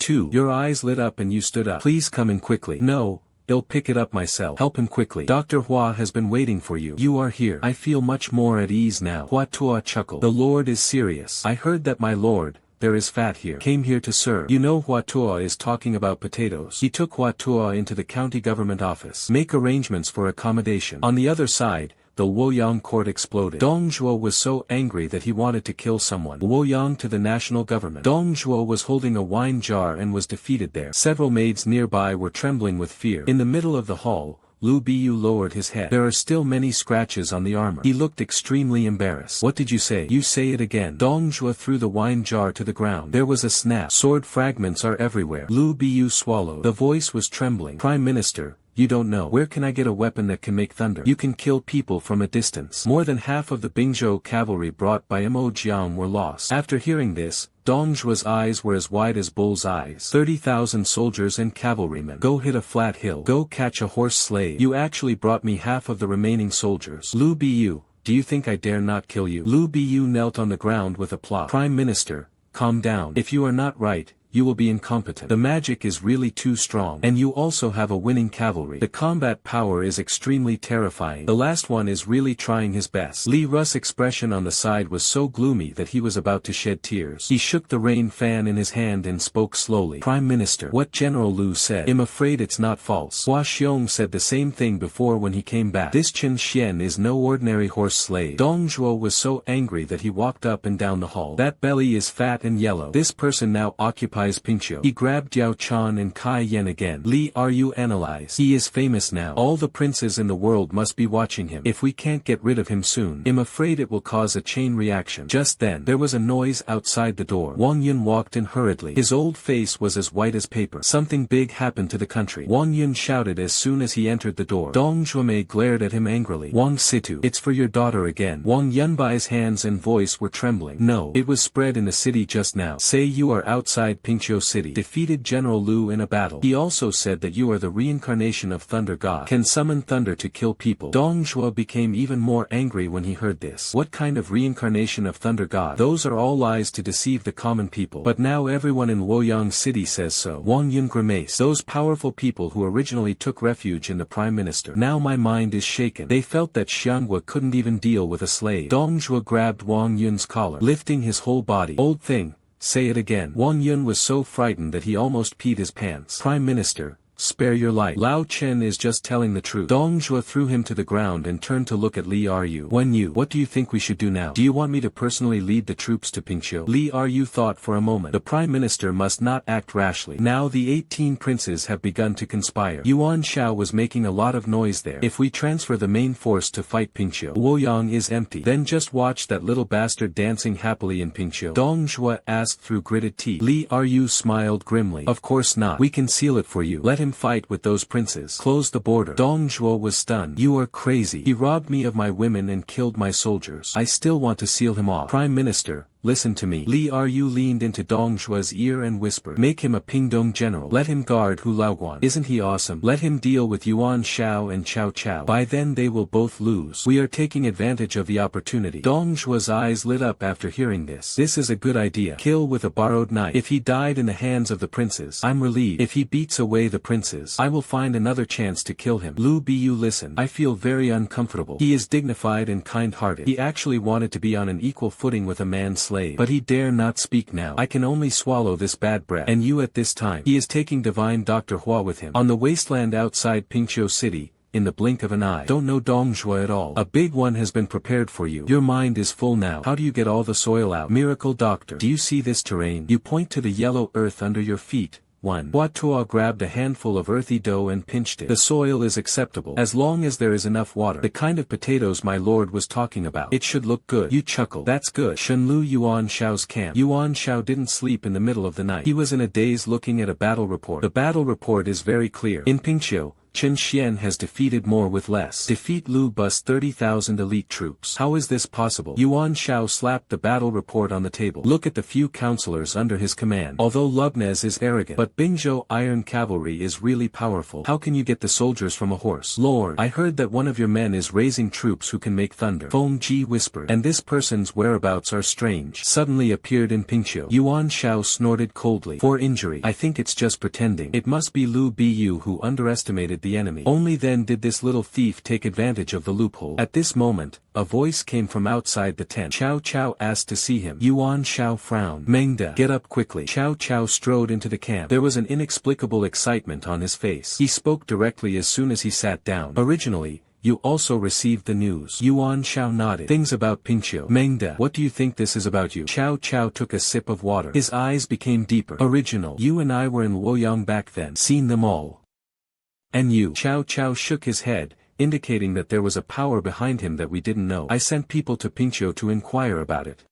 2. Your eyes lit up and you stood up. Please come in quickly. No. I'll pick it up myself. Help him quickly. Dr. Hua has been waiting for you. You are here. I feel much more at ease now. Hua Tua chuckled. The Lord is serious. I heard that my lord, there is fat here. Came here to serve. You know Hua Tua is talking about potatoes. He took Hua Tua into the county government office. Make arrangements for accommodation. On the other side, the Luoyang court exploded. Dong Zhuo was so angry that he wanted to kill someone. Luoyang to the national government. Dong Zhuo was holding a wine jar and was defeated there. Several maids nearby were trembling with fear. In the middle of the hall, Lu Biyu lowered his head. There are still many scratches on the armor. He looked extremely embarrassed. What did you say? You say it again. Dong Zhuo threw the wine jar to the ground. There was a snap. Sword fragments are everywhere. Lu Biyu swallowed. The voice was trembling. Prime Minister, you don't know. Where can I get a weapon that can make thunder? You can kill people from a distance. More than half of the Bingzhou cavalry brought by Mo Jiang were lost. After hearing this, Dong Zhuo's eyes were as wide as bull's eyes. 30,000 soldiers and cavalrymen. Go hit a flat hill. Go catch a horse slave. You actually brought me half of the remaining soldiers. Lu Biyu, do you think I dare not kill you? Lu Biyu knelt on the ground with a plot. Prime Minister, calm down. If you are not right, you will be incompetent. The magic is really too strong. And you also have a winning cavalry. The combat power is extremely terrifying. The last one is really trying his best. Li Ru's expression on the side was so gloomy that he was about to shed tears. He shook the rain fan in his hand and spoke slowly. Prime Minister, what General Lu said. I'm afraid it's not false. Hua Xiong said the same thing before when he came back. This Chen Xian is no ordinary horse slave. Dong Zhuo was so angry that he walked up and down the hall. That belly is fat and yellow. This person now occupies Pingqiu. He grabbed Jiao Chan and Kai Yan again. Li, are you analyze? He is famous now. All the princes in the world must be watching him. If we can't get rid of him soon, I'm afraid it will cause a chain reaction. Just then, there was a noise outside the door. Wang Yun walked in hurriedly. His old face was as white as paper. Something big happened to the country. Wang Yun shouted as soon as he entered the door. Dong Zhuomei glared at him angrily. Wang Situ, it's for your daughter again. Wang Yunbai's hands and voice were trembling. No, it was spread in the city just now. Say you are outside Pingqiu Pingqiu City, defeated General Lu in a battle. He also said that you are the reincarnation of Thunder God, can summon thunder to kill people. Dong Zhuo became even more angry when he heard this. What kind of reincarnation of Thunder God? Those are all lies to deceive the common people. But now everyone in Luoyang City says so. Wang Yun grimaced. Those powerful people who originally took refuge in the Prime Minister. Now my mind is shaken. They felt that Xianghua couldn't even deal with a slave. Dong Zhuo grabbed Wang Yun's collar, lifting his whole body. Old thing, say it again. Wang Yun was so frightened that he almost peed his pants. Prime Minister, spare your life. Lao Chen is just telling the truth. Dong Zhuo threw him to the ground and turned to look at Li Ru. What do you think we should do now? Do you want me to personally lead the troops to Pingqiu? Li Ru thought for a moment. The Prime Minister must not act rashly. Now the 18 princes have begun to conspire. Yuan Shao was making a lot of noise there. If we transfer the main force to fight Pingqiu, Luoyang is empty. Then just watch that little bastard dancing happily in Pingqiu. Dong Zhuo asked through gritted teeth. Li Ru smiled grimly. Of course not. We can seal it for you. Let him fight with those princes. Close the border. Dong Zhuo was stunned. You are crazy. He robbed me of my women and killed my soldiers. I still want to seal him off. Prime Minister, listen to me. Li Ru leaned into Dong Zhuo's ear and whispered. Make him a Pingdong general. Let him guard Hu Laoguan. Isn't he awesome? Let him deal with Yuan Shao and Cao Cao. By then they will both lose. We are taking advantage of the opportunity. Dong Zhuo's eyes lit up after hearing this. This is a good idea. Kill with a borrowed knife. If he died in the hands of the princes, I'm relieved. If he beats away the princes, I will find another chance to kill him. Lu Bu, listen. I feel very uncomfortable. He is dignified and kind-hearted. He actually wanted to be on an equal footing with a man-slave. But he dare not speak now. I can only swallow this bad breath. And you at this time. He is taking divine Dr. Hua with him. On the wasteland outside Pingqiu City, in the blink of an eye. Don't know Dong Zhuo at all. A big one has been prepared for you. Your mind is full now. How do you get all the soil out? Miracle Doctor. Do you see this terrain? You point to the yellow earth under your feet. 1. Hua Tuo grabbed a handful of earthy dough and pinched it. The soil is acceptable, as long as there is enough water. The kind of potatoes my lord was talking about. It should look good. You chuckle. That's good. Shenlu Yuan Shao's camp. Yuan Shao didn't sleep in the middle of the night. He was in a daze looking at a battle report. The battle report is very clear. In Pingqiu, Chen Xian has defeated more with less. Defeat Lu Bus 30,000 elite troops. How is this possible? Yuan Shao slapped the battle report on the table. Look at the few counselors under his command. Although Lubnez is arrogant, but Bingzhou Iron Cavalry is really powerful. How can you get the soldiers from a horse? Lord, I heard that one of your men is raising troops who can make thunder. Feng Ji whispered. And this person's whereabouts are strange. Suddenly appeared in Pingqiu. Yuan Shao snorted coldly. For injury. I think it's just pretending. It must be Lu Bu who underestimated the enemy. Only then did this little thief take advantage of the loophole. At this moment, a voice came from outside the tent. Cao Cao asked to see him. Yuan Shao frowned. Mengda, get up quickly. Cao Cao strode into the camp. There was an inexplicable excitement on his face. He spoke directly as soon as he sat down. Originally, you also received the news. Yuan Shao nodded. Things about Pingqiu. Mengda, what do you think this is about you? Cao Cao took a sip of water. His eyes became deeper. Original. You and I were in Luoyang back then. Seen them all. And you? Cao Cao shook his head, indicating that there was a power behind him that we didn't know. I sent people to Pingqiu to inquire about it.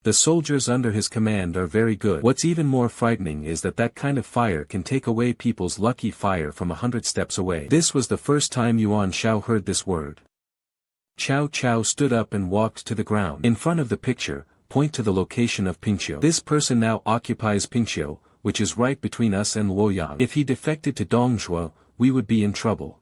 The soldiers under his command are very good. What's even more frightening is that that kind of fire can take away people's lucky fire from 100 steps away. This was the first time Yuan Shao heard this word. Cao Cao stood up and walked to the ground. In front of the picture, point to the location of Pingqiu. This person now occupies Pingqiu, which is right between us and Luoyang. If he defected to Dong Zhuo, we would be in trouble.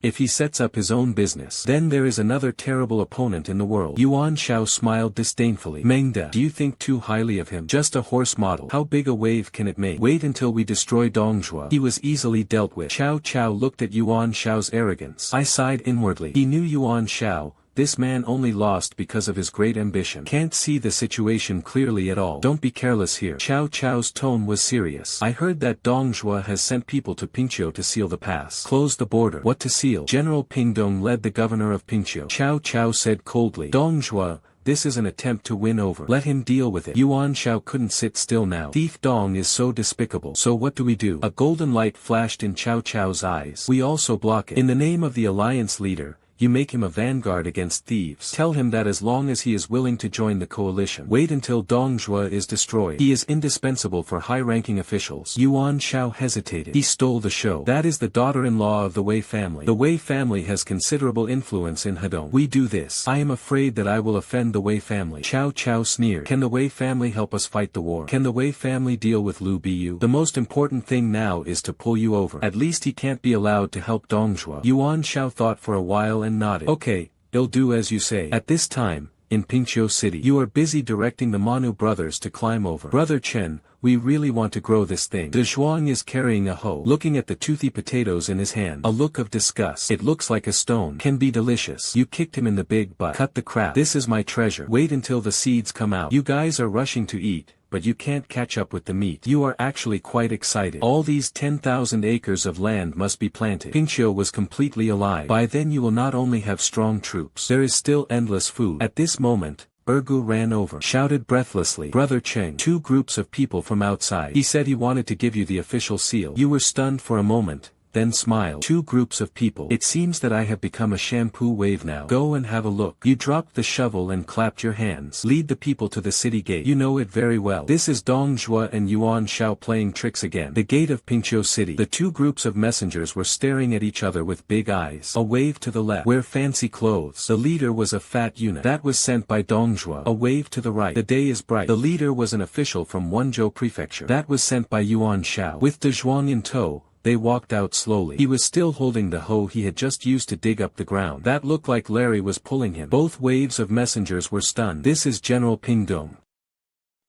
If he sets up his own business, then there is another terrible opponent in the world. Yuan Shao smiled disdainfully. Mengda, do you think too highly of him? Just a horse model. How big a wave can it make? Wait until we destroy Dong Zhuo. He was easily dealt with. Cao Cao looked at Yuan Shao's arrogance. I sighed inwardly. He knew Yuan Shao. This man only lost because of his great ambition. Can't see the situation clearly at all. Don't be careless here. Cao Cao's tone was serious. I heard that Dong Zhuo has sent people to Pingqiu to seal the pass. Close the border. What to seal? General Pingdong led the governor of Pingqiu. Cao Cao said coldly. Dong Zhuo, this is an attempt to win over. Let him deal with it. Yuan Shao couldn't sit still now. Thief Dong is so despicable. So what do we do? A golden light flashed in Cao Cao's eyes. We also block it. In the name of the alliance leader, you make him a vanguard against thieves. Tell him that as long as he is willing to join the coalition, wait until Dongjua is destroyed. He is indispensable for high-ranking officials. Yuan Shao hesitated. He stole the show. That is the daughter-in-law of the Wei family. The Wei family has considerable influence in Hedong. We do this. I am afraid that I will offend the Wei family. Cao Cao sneered. Can the Wei family help us fight the war? Can the Wei family deal with Lu Biyu? The most important thing now is to pull you over. At least he can't be allowed to help Dongjua. Yuan Shao thought for a while and nodded. Okay, I'll do as you say. At this time, in Pingqiu City, you are busy directing the Manu brothers to climb over. Brother Chen, we really want to grow this thing. De Zhuang is carrying a hoe, looking at the toothy potatoes in his hand. A look of disgust. It looks like a stone. Can be delicious. You kicked him in the big butt. Cut the crap. This is my treasure. Wait until the seeds come out. You guys are rushing to eat, but you can't catch up with the meat. You are actually quite excited. All these 10,000 acres of land must be planted. Pingqiu was completely alive. By then you will not only have strong troops. There is still endless food. At this moment, Ergu ran over, shouted breathlessly, Brother Cheng. Two groups of people from outside. He said he wanted to give you the official seal. You were stunned for a moment, then smiled. Two groups of people. It seems that I have become a shampoo wave now. Go and have a look. You dropped the shovel and clapped your hands. Lead the people to the city gate. You know it very well. This is Dongjua and Yuan Shao playing tricks again. The gate of Pingqiu City. The two groups of messengers were staring at each other with big eyes. A wave to the left. Wear fancy clothes. The leader was a fat eunuch. That was sent by Dongjua. A wave to the right. The day is bright. The leader was an official from Wenzhou Prefecture. That was sent by Yuan Shao. With De Zhuang in tow, they walked out slowly. He was still holding the hoe he had just used to dig up the ground. That looked like Larry was pulling him. Both waves of messengers were stunned. This is General Pingdong.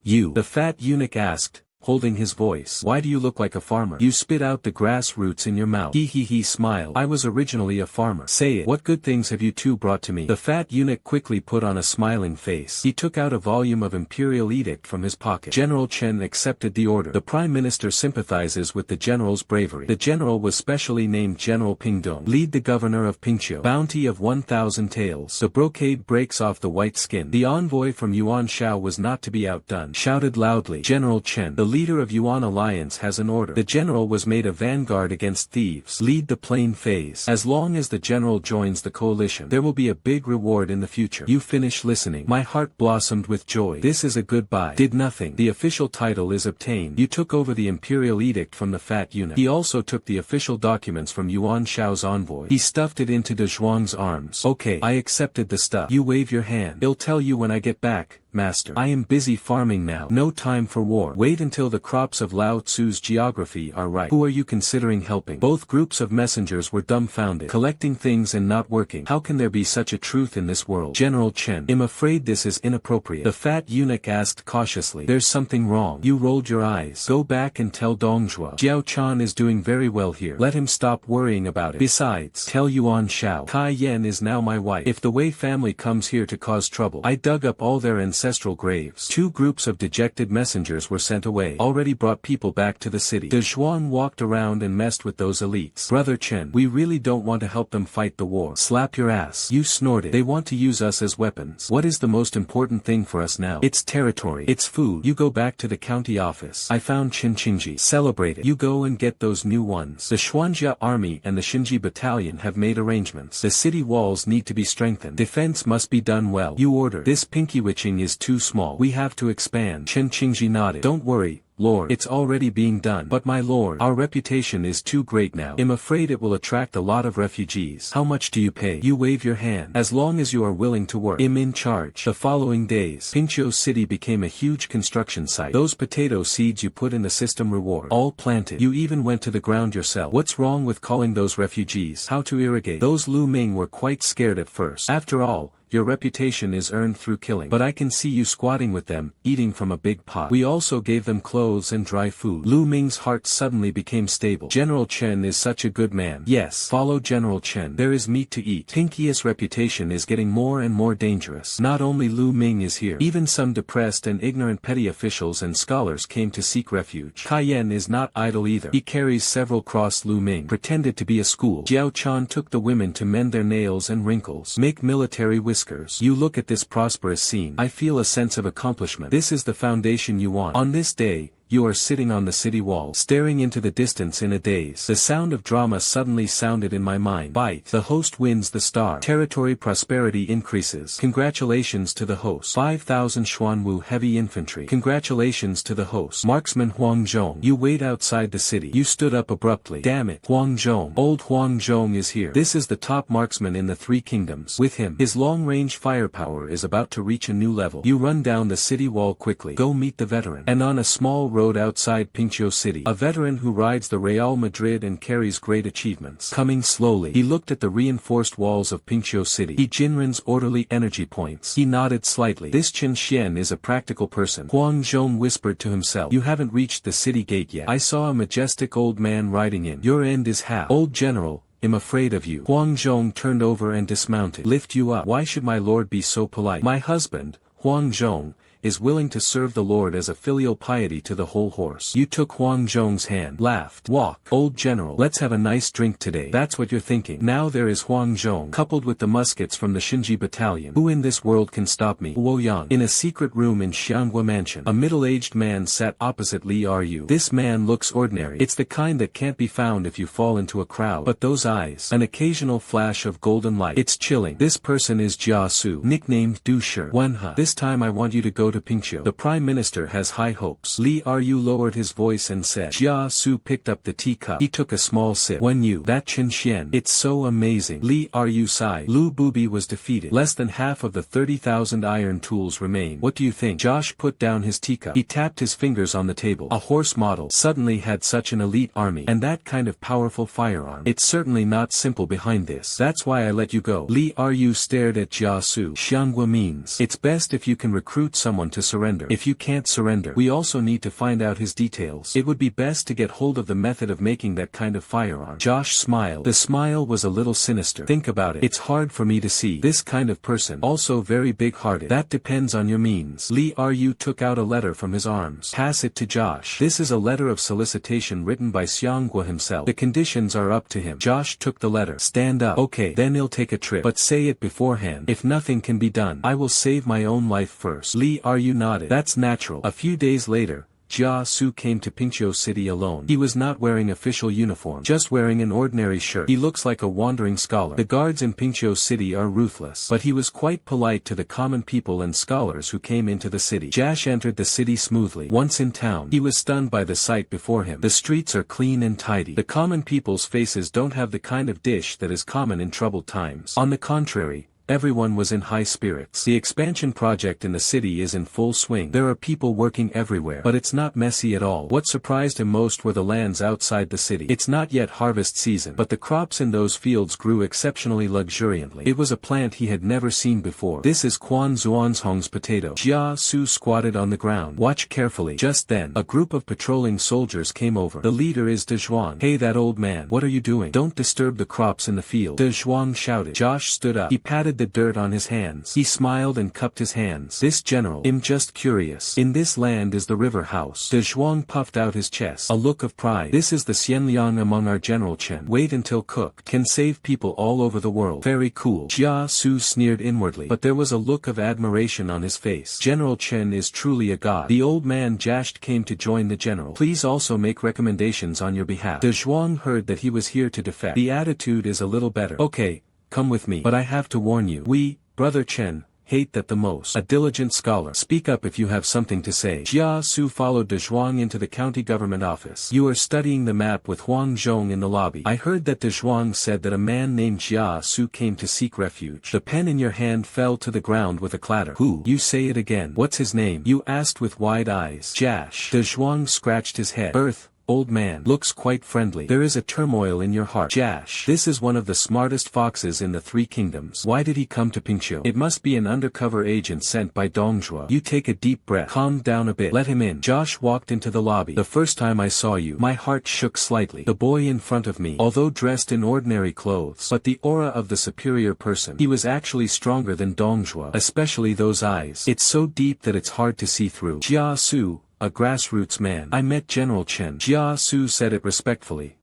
You, the fat eunuch asked, holding his voice. Why do you look like a farmer? You spit out the grass roots in your mouth. He smiled. I was originally a farmer. Say it. What good things have you two brought to me? The fat eunuch quickly put on a smiling face. He took out a volume of imperial edict from his pocket. General Chen accepted the order. The prime minister sympathizes with the general's bravery. The general was specially named General Pingdong. Lead the governor of Pingqiu. Bounty of 1,000 taels. The brocade breaks off the white skin. The envoy from Yuan Shao was not to be outdone. Shouted loudly. General Chen. The leader of Yuan Alliance has an order. The general was made a vanguard against thieves. Lead the plain phase. As long as the general joins the coalition, there will be a big reward in the future. You finish listening. My heart blossomed with joy. This is a goodbye. Did nothing. The official title is obtained. You took over the imperial edict from the fat eunuch. He also took the official documents from Yuan Shao's envoy. He stuffed it into De Zhuang's arms. Okay, I accepted the stuff. You wave your hand. I'll tell you when I get back, Master. I am busy farming now. No time for war. Wait until the crops of Lao Tzu's geography are ripe. Who are you considering helping? Both groups of messengers were dumbfounded. Collecting things and not working. How can there be such a truth in this world? General Chen. I'm afraid this is inappropriate. The fat eunuch asked cautiously. There's something wrong. You rolled your eyes. Go back and tell Dongjua. Jiao Chan is doing very well here. Let him stop worrying about it. Besides, tell Yuan Shao. Kai Yan is now my wife. If the Wei family comes here to cause trouble, I dug up all their ancestral graves. Two groups of dejected messengers were sent away. Already brought people back to the city. De Zhuang walked around and messed with those elites. Brother Chen, we really don't want to help them fight the war. Slap your ass. You snorted. They want to use us as weapons. What is the most important thing for us now? It's territory. It's food. You go back to the county office. I found Qinqingji. Celebrate it. You go and get those new ones. The Xuanjia army and the Xinji battalion have made arrangements. The city walls need to be strengthened. Defense must be done well. You order. This pinky witching is too small. We have to expand. Qinqingji nodded. Don't worry, Lord. It's already being done. But my lord, our reputation is too great now. I'm afraid it will attract a lot of refugees. How much do you pay? You wave your hand. As long as you are willing to work. I'm in charge. The following days, Pingqiu City became a huge construction site. Those potato seeds you put in the system reward. All planted. You even went to the ground yourself. What's wrong with calling those refugees? How to irrigate? Those Lu Ming were quite scared at first. After all, your reputation is earned through killing. But I can see you squatting with them, eating from a big pot. We also gave them clothes and dry food. Lu Ming's heart suddenly became stable. General Chen is such a good man. Yes. Follow General Chen. There is meat to eat. Pinky's reputation is getting more and more dangerous. Not only Lu Ming is here. Even some depressed and ignorant petty officials and scholars came to seek refuge. Kai Yan is not idle either. He carries several cross Lu Ming. Pretended to be a school. Jiao Chan took the women to mend their nails and wrinkles. Make military whiskers. You look at this prosperous scene. I feel a sense of accomplishment. This is the foundation you want. On this day, you are sitting on the city wall, staring into the distance in a daze. The sound of drama suddenly sounded in my mind. Bite. The host wins the star. Territory prosperity increases. Congratulations to the host. 5,000 Xuanwu heavy infantry. Congratulations to the host. Marksman Huang Zhong. You wait outside the city. You stood up abruptly. Damn it. Huang Zhong. Old Huang Zhong is here. This is the top marksman in the Three Kingdoms. With him, his long-range firepower is about to reach a new level. You run down the city wall quickly. Go meet the veteran. And on a small road outside Pingqiu City, a veteran who rides the Real Madrid and carries great achievements. Coming slowly, he looked at the reinforced walls of Pingqiu City. He Jinren's orderly energy points. He nodded slightly. This Chen Xian is a practical person. Huang Zhong whispered to himself. You haven't reached the city gate yet. I saw a majestic old man riding in. Your end is half. Old general, I'm afraid of you. Huang Zhong turned over and dismounted. Lift you up. Why should my lord be so polite? My husband, Huang Zhong, is willing to serve the Lord as a filial piety to the whole horse. You took Huang Zhong's hand. Laughed. Walk. Old general. Let's have a nice drink today. That's what you're thinking. Now there is Huang Zhong, coupled with the muskets from the Xinji battalion. Who in this world can stop me? Luoyang. In a secret room in Xianghua Mansion, a middle-aged man sat opposite Li Ru. This man looks ordinary. It's the kind that can't be found if you fall into a crowd. But those eyes. An occasional flash of golden light. It's chilling. This person is Jia Su, nicknamed Du Shi. Wenhe. This time I want you to go to Pingqiu. The Prime Minister has high hopes. Li Ru lowered his voice and said. Jia Su picked up the teacup. He took a small sip. When you, that Chen Xian, it's so amazing. Li Ru sighed. Lu Bubi was defeated. Less than half of the 30,000 iron tools remain. What do you think? Josh put down his teacup. He tapped his fingers on the table. A horse model suddenly had such an elite army. And that kind of powerful firearm. It's certainly not simple behind this. That's why I let you go. Li Ru stared at Jia Su. Xianghua means. It's best if you can recruit someone to surrender. If you can't surrender, we also need to find out his details. It would be best to get hold of the method of making that kind of firearm. Josh smiled. The smile was a little sinister. Think about it. It's hard for me to see this kind of person. Also very big-hearted. That depends on your means. Li Ru took out a letter from his arms. Pass it to Josh. This is a letter of solicitation written by Xianghua himself. The conditions are up to him. Josh took the letter. Stand up. Okay, then he'll take a trip. But say it beforehand. If nothing can be done, I will save my own life first. Li Ru nodded. That's natural. A few days later, Jia Su came to Pingqiu City alone. He was not wearing official uniform, just wearing an ordinary shirt. He looks like a wandering scholar. The guards in Pingqiu City are ruthless, but he was quite polite to the common people and scholars who came into the city. Jash entered the city smoothly. Once in town, he was stunned by the sight before him. The streets are clean and tidy. The common people's faces don't have the kind of dish that is common in troubled times. On the contrary, everyone was in high spirits. The expansion project in the city is in full swing. There are people working everywhere, but it's not messy at all. What surprised him most were the lands outside the city. It's not yet harvest season, but the crops in those fields grew exceptionally luxuriantly. It was a plant he had never seen before. This is Quan Zuanzhong's potato. Jia Su squatted on the ground. Watch carefully. Just then, a group of patrolling soldiers came over. The leader is De Zhuang. Hey, that old man. What are you doing? Don't disturb the crops in the field. De Zhuang shouted. Josh stood up. He patted the dirt on his hands. He smiled and cupped his hands. This general, I'm just curious. In this land is the river house. De Zhuang puffed out his chest. A look of pride. This is the Xianliang among our General Chen. Wait until cooked. Can save people all over the world. Very cool. Jia Su sneered inwardly, but there was a look of admiration on his face. General Chen is truly a god. The old man Jasht came to join the general. Please also make recommendations on your behalf. De Zhuang heard that he was here to defect. The attitude is a little better. Okay. Come with me. But I have to warn you. We, Brother Chen, hate that the most. A diligent scholar. Speak up if you have something to say. Jia Su followed De Zhuang into the county government office. You are studying the map with Huang Zhong in the lobby. I heard that De Zhuang said that a man named Jia Su came to seek refuge. The pen in your hand fell to the ground with a clatter. Who? You say it again. What's his name? You asked with wide eyes. Jash. De Zhuang scratched his head. Earth. Old man. Looks quite friendly. There is a turmoil in your heart. Jash. This is one of the smartest foxes in the Three Kingdoms. Why did he come to Pingqiu? It must be an undercover agent sent by Dongjua. You take a deep breath. Calm down a bit. Let him in. Josh walked into the lobby. The first time I saw you, my heart shook slightly. The boy in front of me, although dressed in ordinary clothes, but the aura of the superior person. He was actually stronger than Dongjua, especially those eyes. It's so deep that it's hard to see through. Jia Su, a grassroots man. I met General Chen. Jia Su said it respectfully.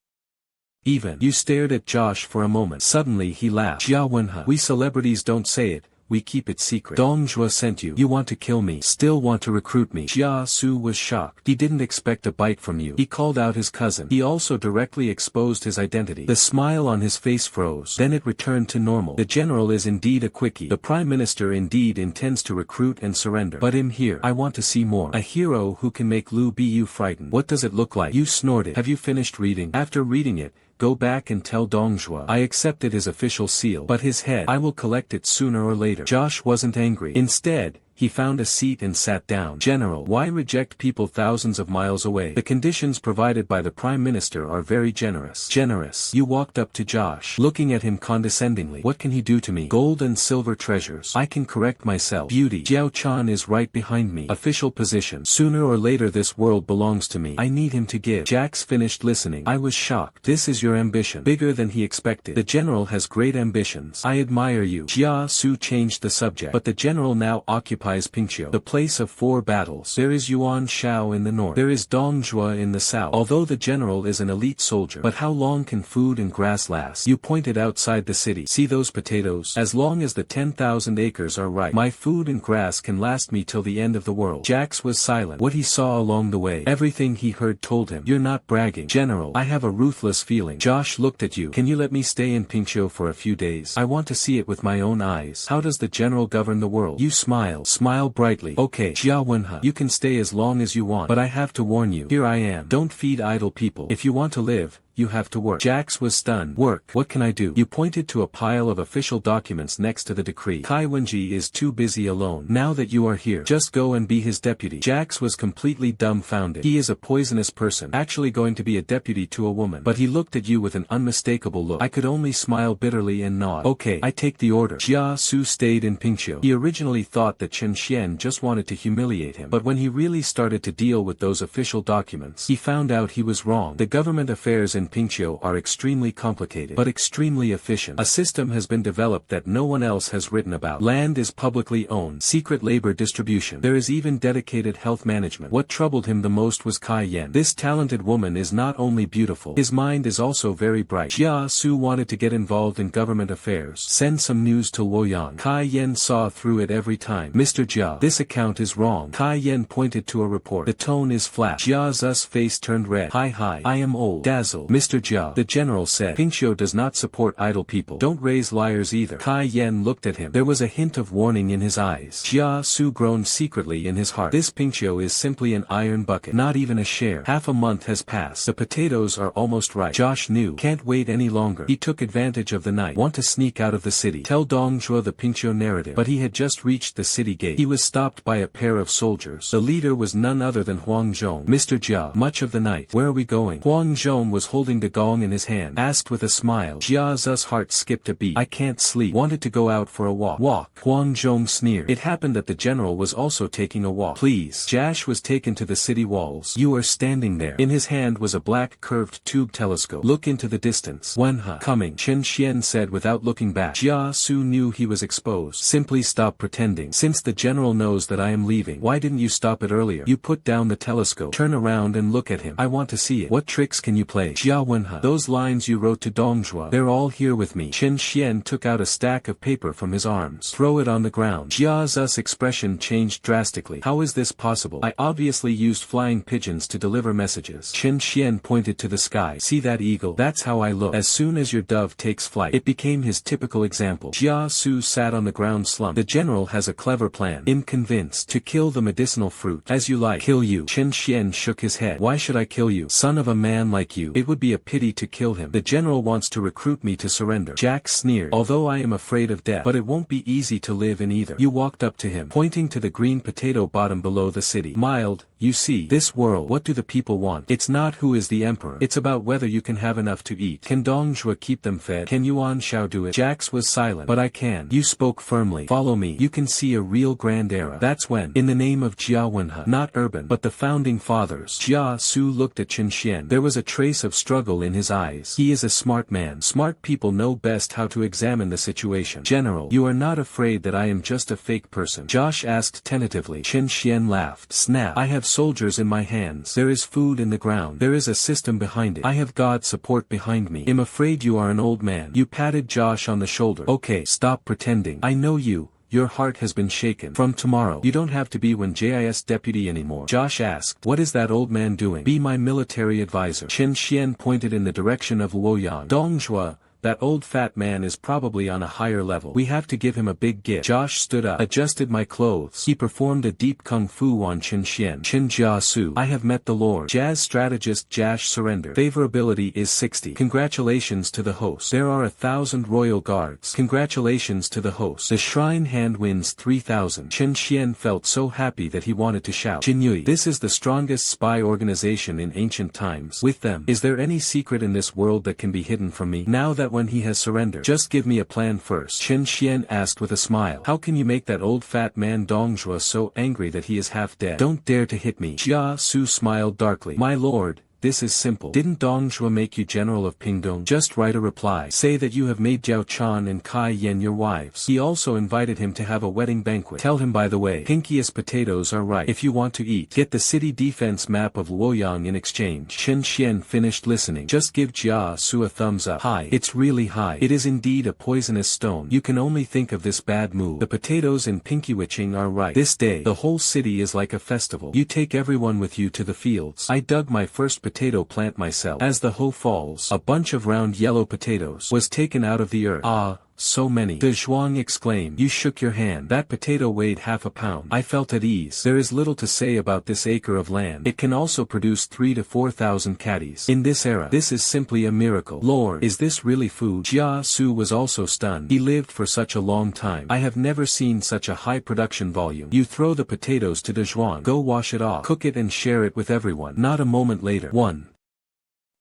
Even. You stared at Josh for a moment. Suddenly he laughed. Jia Wenhe. We celebrities don't say it, we keep it secret. Dong Zhuo sent you. You want to kill me. Still want to recruit me. Jia Su was shocked. He didn't expect a bite from you. He called out his cousin. He also directly exposed his identity. The smile on his face froze. Then it returned to normal. The general is indeed a quickie. The prime minister indeed intends to recruit and surrender. But him here. I want to see more. A hero who can make Lu Bu frightened. What does it look like? You snorted. Have you finished reading? After reading it, go back and tell Dong Zhuo. I accepted his official seal. But his head, I will collect it sooner or later. Josh wasn't angry. Instead, he found a seat and sat down. General, why reject people thousands of miles away? The conditions provided by the Prime Minister are very generous. Generous. You walked up to Josh, looking at him condescendingly. What can he do to me? Gold and silver treasures. I can correct myself. Beauty. Jiao Chan is right behind me. Official position. Sooner or later this world belongs to me. I need him to give. Jax finished listening. I was shocked. This is your ambition. Bigger than he expected. The general has great ambitions. I admire you. Jia Su changed the subject. But the general now occupies Pingqiu, the place of 4 battles. There is Yuan Shao in the north. There is Dong Zhuo in the south. Although the general is an elite soldier. But how long can food and grass last? You pointed outside the city. See those potatoes? As long as the 10,000 acres are ripe, my food and grass can last me till the end of the world. Jax was silent. What he saw along the way, everything he heard told him. You're not bragging. General, I have a ruthless feeling. Josh looked at you. Can you let me stay in Pingqiu for a few days? I want to see it with my own eyes. How does the general govern the world? You smiled. Smile brightly. Okay, Jia Wenhe. You can stay as long as you want. But I have to warn you. Here I am. Don't feed idle people. If you want to live, you have to work. Jax was stunned. Work. What can I do? You pointed to a pile of official documents next to the decree. Kai Wenji is too busy alone. Now that you are here, just go and be his deputy. Jax was completely dumbfounded. He is a poisonous person. Actually going to be a deputy to a woman. But he looked at you with an unmistakable look. I could only smile bitterly and nod. Okay, I take the order. Jia Su stayed in Pingqiu. He originally thought that Chen Xian just wanted to humiliate him. But when he really started to deal with those official documents, he found out he was wrong. The government affairs in Pingqiu are extremely complicated, but extremely efficient. A system has been developed that no one else has written about. Land is publicly owned. Secret labor distribution. There is even dedicated health management. What troubled him the most was Kai Yan. This talented woman is not only beautiful, his mind is also very bright. Jia Su wanted to get involved in government affairs. Send some news to Luoyang. Kai Yan saw through it every time. Mr. Jia, this account is wrong. Kai Yan pointed to a report. The tone is flat. Jia Zu's face turned red. Hi, I am old. Dazzled. Mr. Jia, the general said. Pingqiu does not support idle people. Don't raise liars either. Kai Yan looked at him. There was a hint of warning in his eyes. Jia Su groaned secretly in his heart. This Pingqiu is simply an iron bucket. Not even a share. Half a month has passed. The potatoes are almost ripe. Josh knew. Can't wait any longer. He took advantage of the night. Want to sneak out of the city. Tell Dong Zhuo the Pingqiu narrative. But he had just reached the city gate. He was stopped by a pair of soldiers. The leader was none other than Huang Zhong. Mr. Jia, much of the night. Where are we going? Huang Zhong was holding the gong in his hand. Asked with a smile. Jia Zu's heart skipped a beat. I can't sleep. Wanted to go out for a walk. Huang Zhong sneered. It happened that the general was also taking a walk. Please. Jash was taken to the city walls. You are standing there. In his hand was a black curved tube telescope. Look into the distance. Wenhe. Coming. Chen Xian said without looking back. Jia Su knew he was exposed. Simply stop pretending. Since the general knows that I am leaving, why didn't you stop it earlier? You put down the telescope. Turn around and look at him. I want to see it. What tricks can you play? Jia Wenhe. Those lines you wrote to Dong Zhuo. They're all here with me. Chen Xian took out a stack of paper from his arms. Throw it on the ground. Jia Zu's expression changed drastically. How is this possible? I obviously used flying pigeons to deliver messages. Chen Xian pointed to the sky. See that eagle? That's how I look. As soon as your dove takes flight. It became his typical example. Jia Su sat on the ground slumped. The general has a clever plan. I'm convinced. To kill the medicinal fruit. As you like. Kill you. Chen Xian shook his head. Why should I kill you? Son of a man like you. It would be a pity to kill him. The general wants to recruit me to surrender. Jack sneered. Although I am afraid of death. But it won't be easy to live in either. You walked up to him. Pointing to the green potato bottom below the city. Mild. You see, this world, what do the people want? It's not who is the emperor. It's about whether you can have enough to eat. Can Dong Zhuo keep them fed? Can Yuan Shao do it? Jax was silent. But I can. You spoke firmly. Follow me. You can see a real grand era. That's when. In the name of Jia Wenhe. Not urban, but the founding fathers. Jia Su looked at Chen Xian. There was a trace of struggle in his eyes. He is a smart man. Smart people know best how to examine the situation. General, you are not afraid that I am just a fake person? Josh asked tentatively. Chen Xian laughed. Snap. I have soldiers in my hands. There is food in the ground. There is a system behind it. I have God's support behind me. I'm afraid you are an old man. You patted Josh on the shoulder. Okay, stop pretending. I know you. your heart has been shaken. From tomorrow, you don't have to be Wen Jis deputy anymore. Josh asked, what is that old man doing? Be my military advisor. Chen Xian pointed in the direction of Luoyang. Dongjue, that old fat man is probably on a higher level. We have to give him a big gift. Josh stood up, adjusted my clothes. He performed a deep kung fu on Chen Xian. Chen Jiasu, I have met the Lord. Jazz strategist Jash surrender. Favorability is 60. Congratulations to the host. There are 1,000 royal guards. Congratulations to the host. The shrine hand wins 3,000. Chen Xian felt so happy that he wanted to shout. Jinyui, this is the strongest spy organization in ancient times. With them, is there any secret in this world that can be hidden from me? Now that when he has surrendered, just give me a plan first. Chen Xian asked with a smile. How can you make that old fat man Dongjue so angry that he is half dead? Don't dare to hit me. Jia Su smiled darkly. My lord, this is simple. Didn't Dongjue make you general of Pingdong? Just write a reply. Say that you have made Jiao Chan and Kai Yen your wives. He also invited him to have a wedding banquet. Tell him by the way, pinkiest potatoes are right. If you want to eat, get the city defense map of Luoyang in exchange. Chen Xian finished listening. Just give Jia Su a thumbs up. High. It's really high. It is indeed a poisonous stone. You can only think of this bad move. The potatoes and pinky witching are right. This day, the whole city is like a festival. You take everyone with you to the fields. I dug my first potato plant myself. As the hoe falls, a bunch of round yellow potatoes was taken out of the earth. Ah, so many. De Zhuang exclaimed. You shook your hand. That potato weighed half a pound. I felt at ease. There is little to say about this acre of land. It can also produce 3 to 4,000 caddies. In this era, this is simply a miracle. Lord, is this really food? Jia Su was also stunned. He lived for such a long time. I have never seen such a high production volume. You throw the potatoes to De Zhuang. Go wash it off. Cook it and share it with everyone. Not a moment later. 1.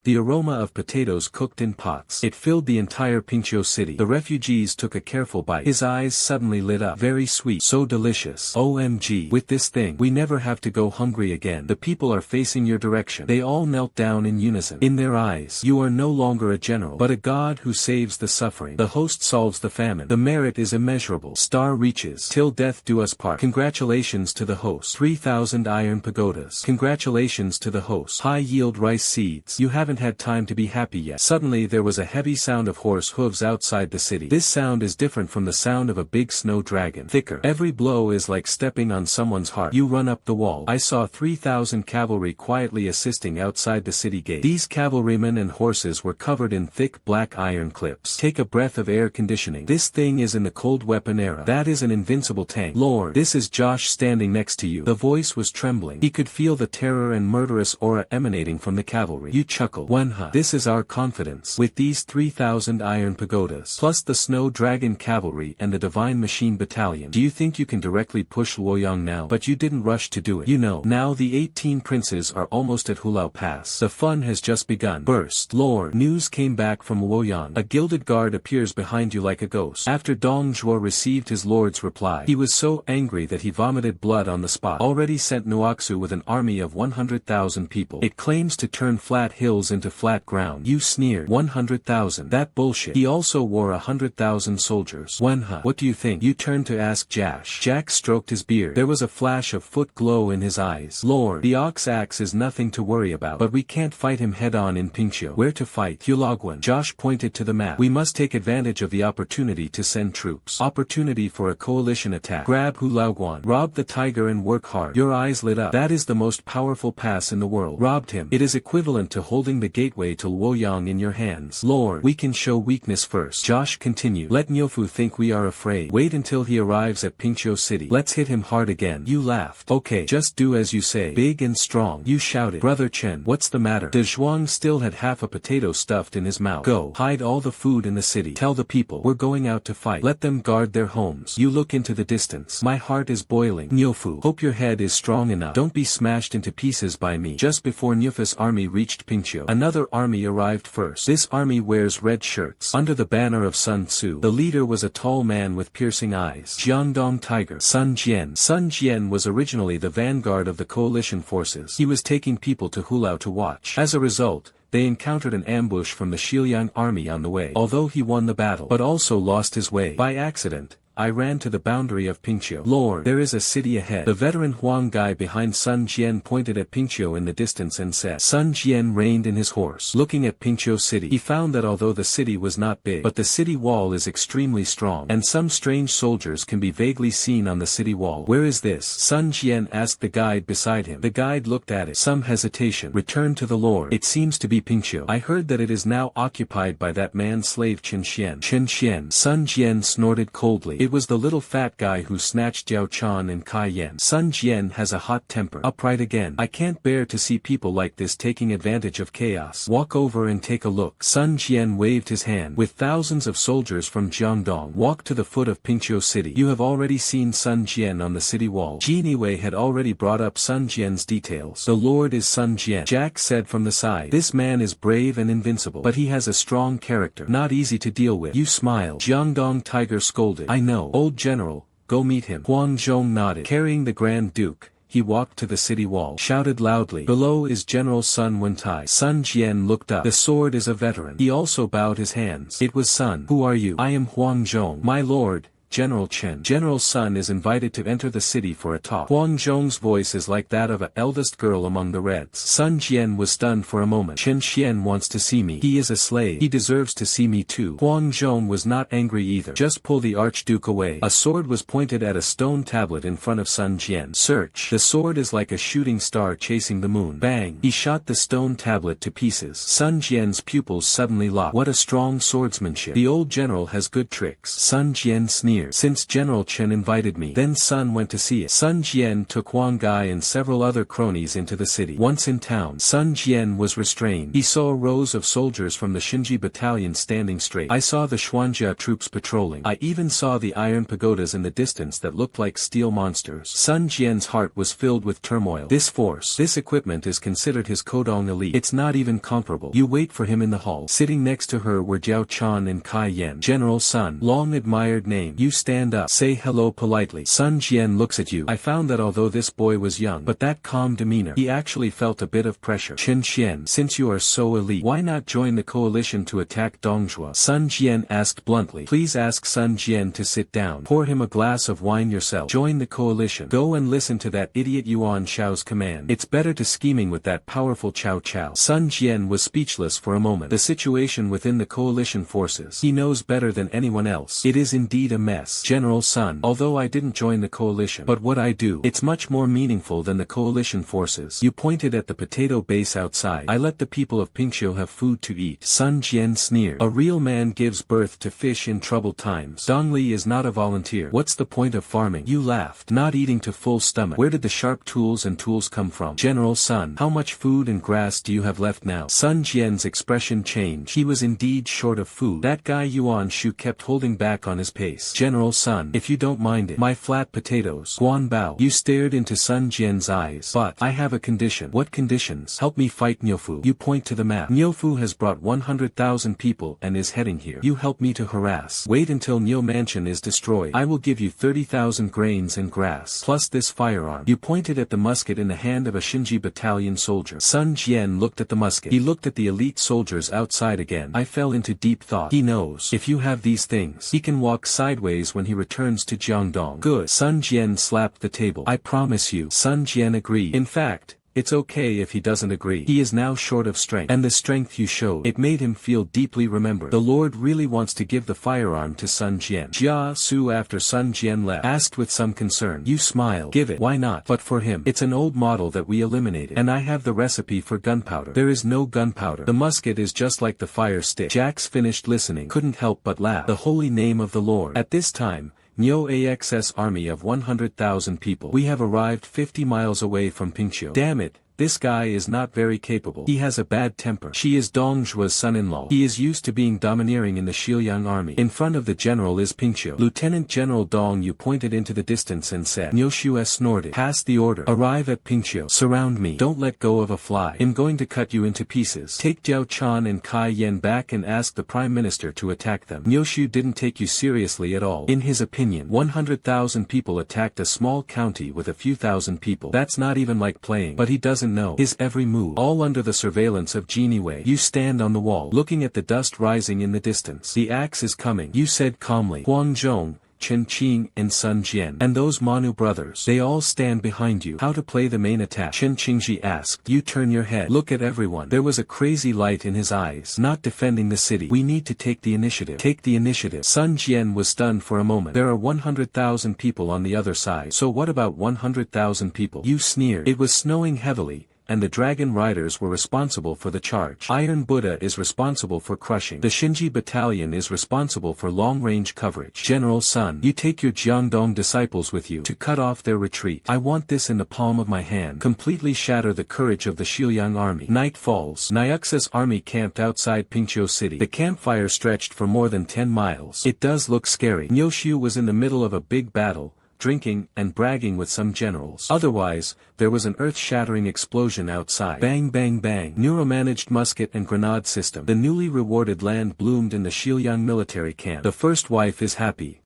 The aroma of potatoes cooked in pots. It filled the entire Pingqiu city. The refugees took a careful bite. His eyes suddenly lit up. Very sweet. So delicious. OMG. With this thing, we never have to go hungry again. The people are facing your direction. They all knelt down in unison. In their eyes, you are no longer a general, but a god who saves the suffering. The host solves the famine. The merit is immeasurable. Star reaches. Till death do us part. Congratulations to the host. 3,000 iron pagodas. Congratulations to the host. High yield rice seeds. You haven't had time to be happy yet. Suddenly there was a heavy sound of horse hooves outside the city. This sound is different from the sound of a big snow dragon. Thicker. Every blow is like stepping on someone's heart. You run up the wall. I saw 3,000 cavalry quietly assisting outside the city gate. These cavalrymen and horses were covered in thick black iron clips. Take a breath of air conditioning. This thing is in the cold weapon era. That is an invincible tank. Lord, this is Josh standing next to you. The voice was trembling. He could feel the terror and murderous aura emanating from the cavalry. You chuckled. Wenha. This is our confidence. With these 3,000 iron pagodas, plus the snow dragon cavalry and the divine machine battalion, do you think you can directly push Luoyang now? But you didn't rush to do it. You know, now the 18 princes are almost at Hulao Pass. The fun has just begun. Burst. Lord. News came back from Luoyang. A gilded guard appears behind you like a ghost. After Dong Zhuo received his lord's reply, he was so angry that he vomited blood on the spot. Already sent Nuoxu with an army of 100,000 people. It claims to turn flat hills into flat ground. You sneered. 100,000. That bullshit. He also wore 100,000 soldiers. Wenha. What do you think? You turned to ask Jash. Jack stroked his beard. There was a flash of foot glow in his eyes. Lord, the ox axe is nothing to worry about, but we can't fight him head-on in Pingqiu. Where to fight? Hulagwan. Josh pointed to the map. We must take advantage of the opportunity to send troops. Opportunity for a coalition attack. Grab Hulagwan. Rob the tiger and work hard. Your eyes lit up. That is the most powerful pass in the world. Robbed him. It is equivalent to holding the gateway to Luoyang in your hands. Lord, we can show weakness first. Josh continued. Let Nyofu think we are afraid. Wait until he arrives at Pingqiu City. Let's hit him hard again. You laughed. Okay, just do as you say. Big and strong. You shouted. Brother Chen, what's the matter? De Zhuang still had half a potato stuffed in his mouth. Go. Hide all the food in the city. Tell the people, we're going out to fight. Let them guard their homes. You look into the distance. My heart is boiling. Nyofu, hope your head is strong enough. Don't be smashed into pieces by me. Just before Nyofu's army reached Pingqiu, another army arrived first. This army wears red shirts. Under the banner of Sun Tzu, the leader was a tall man with piercing eyes. Jiangdong Tiger. Sun Jian. Sun Jian was originally the vanguard of the coalition forces. He was taking people to Hulao to watch. As a result, they encountered an ambush from the Xiliang army on the way. Although he won the battle, but also lost his way. By accident, I ran to the boundary of Pingqiu. Lord, there is a city ahead. The veteran Huang guy behind Sun Jian pointed at Pingqiu in the distance and said. Sun Jian reined in his horse. Looking at Pingqiu city, he found that although the city was not big, but the city wall is extremely strong, and some strange soldiers can be vaguely seen on the city wall. Where is this? Sun Jian asked the guide beside him. The guide looked at it. Some hesitation. Return to the Lord. It seems to be Pingqiu. I heard that it is now occupied by that man-slave Chen Xian. Chen Xian. Sun Jian snorted coldly. It was the little fat guy who snatched Jiao Chan and Kai Yan. Sun Jian has a hot temper. Upright again. I can't bear to see people like this taking advantage of chaos. Walk over and take a look. Sun Jian waved his hand. With thousands of soldiers from Jiangdong walked to the foot of Pingqiu city. You have already seen Sun Jian on the city wall. Ji Wei had already brought up Sun Jian's details. The Lord is Sun Jian. Jack said from the side. This man is brave and invincible, but he has a strong character. Not easy to deal with. You smiled. Jiangdong Tiger scolded. I know. Old general, go meet him. Huang Zhong nodded. Carrying the Grand Duke, he walked to the city wall. Shouted loudly. Below is General Sun Wentai. Sun Jian looked up. The sword is a veteran. He also bowed his hands. It was Sun. Who are you? I am Huang Zhong. My lord, General Chen. General Sun is invited to enter the city for a talk. Huang Zhong's voice is like that of an eldest girl among the Reds. Sun Jian was stunned for a moment. Chen Xian wants to see me. He is a slave. He deserves to see me too. Huang Zhong was not angry either. Just pull the Archduke away. A sword was pointed at a stone tablet in front of Sun Jian. Search. The sword is like a shooting star chasing the moon. Bang. He shot the stone tablet to pieces. Sun Jian's pupils suddenly locked. What a strong swordsmanship. The old general has good tricks. Sun Jian sneered. Since General Chen invited me. Then Sun went to see it. Sun Jian took Huang Gai and several other cronies into the city. Once in town, Sun Jian was restrained. He saw rows of soldiers from the Xinji battalion standing straight. I saw the Xuanjia troops patrolling. I even saw the iron pagodas in the distance that looked like steel monsters. Sun Jian's heart was filled with turmoil. This force, this equipment is considered his Kodong elite. It's not even comparable. You wait for him in the hall. Sitting next to her were Jiao Chan and Kai Yan. General Sun. Long admired name. You stand up. Say hello politely. Sun Jian looks at you. I found that although this boy was young, but that calm demeanor, he actually felt a bit of pressure. Chen Xian, since you are so elite, why not join the coalition to attack Dongzhuo? Sun Jian asked bluntly. Please ask Sun Jian to sit down. Pour him a glass of wine yourself. Join the coalition. Go and listen to that idiot Yuan Xiao's command. It's better to scheming with that powerful Cao Cao. Sun Jian was speechless for a moment. The situation within the coalition forces, he knows better than anyone else. It is indeed a mess. General Sun, although I didn't join the coalition, but what I do, it's much more meaningful than the coalition forces. You pointed at the potato base outside. I let the people of Pingqiu have food to eat. Sun Jian sneered. A real man gives birth to fish in troubled times. Dongli is not a volunteer. What's the point of farming? You laughed. Not eating to full stomach. Where did the sharp tools and tools come from? General Sun, how much food and grass do you have left now? Sun Jian's expression changed. He was indeed short of food. That guy Yuan Shu kept holding back on his pace. General Sun, if you don't mind it. My flat potatoes. Guan Bao. You stared into Sun Jian's eyes. But, I have a condition. What conditions? Help me fight Nyofu. You point to the map. Nyofu has brought 100,000 people and is heading here. You help me to harass. Wait until Nyo Mansion is destroyed. I will give you 30,000 grains and grass. Plus this firearm. You pointed at the musket in the hand of a Xinji battalion soldier. Sun Jian looked at the musket. He looked at the elite soldiers outside again. I fell into deep thought. He knows. If you have these things, he can walk sideways when he returns to Jiangdong. Good. Sun Jian slapped the table. I promise you. Sun Jian agreed. In fact, it's okay if he doesn't agree. He is now short of strength. And the strength you showed, it made him feel deeply remembered. The Lord really wants to give the firearm to Sun Jian. Jia Su after Sun Jian left, asked with some concern. You smiled. Give it. Why not? But for him, it's an old model that we eliminated. And I have the recipe for gunpowder. There is no gunpowder. The musket is just like the fire stick. Jax finished listening, couldn't help but laugh. The holy name of the Lord. At this time, Nyo AXS army of 100,000 people. We have arrived 50 miles away from Pingqiu. Damn it. This guy is not very capable. He has a bad temper. She is Dong Zhuo's son-in-law. He is used to being domineering in the Xiuyang army. In front of the general is Pingqiu. Lieutenant General Dong Yu pointed into the distance and said. Niu snorted. Pass the order. Arrive at Pingqiu. Surround me. Don't let go of a fly. I'm going to cut you into pieces. Take Jiao Chan and Kai Yan back and ask the Prime Minister to attack them. Niu didn't take you seriously at all. In his opinion, 100,000 people attacked a small county with a few thousand people. That's not even like playing. But he doesn't know his every move, all under the surveillance of Ji Wei. You stand on the wall, looking at the dust rising in the distance. The axe is coming. You said calmly. Huang Zhong, Chen Qing and Sun Jian. And those Manu brothers. They all stand behind you. How to play the main attack? Chen Qingji asked. You turn your head. Look at everyone. There was a crazy light in his eyes. Not defending the city. We need to take the initiative. Take the initiative. Sun Jian was stunned for a moment. There are 100,000 people on the other side. So what about 100,000 people? You sneered. It was snowing heavily, and the dragon riders were responsible for the charge. Iron Buddha is responsible for crushing. The Shinji battalion is responsible for long-range coverage. General Sun, you take your Jiangdong disciples with you to cut off their retreat. I want this in the palm of my hand. Completely shatter the courage of the Xiuyang army. Night falls. Nyuxa's army camped outside Pingqiu City. The campfire stretched for more than 10 miles. It does look scary. Niuxiu was in the middle of a big battle, drinking and bragging with some generals. Otherwise, there was an earth-shattering explosion outside. Bang bang bang. Neuromanaged musket and grenade system. The newly rewarded land bloomed in the Xiuyang military camp. The first wife is happy.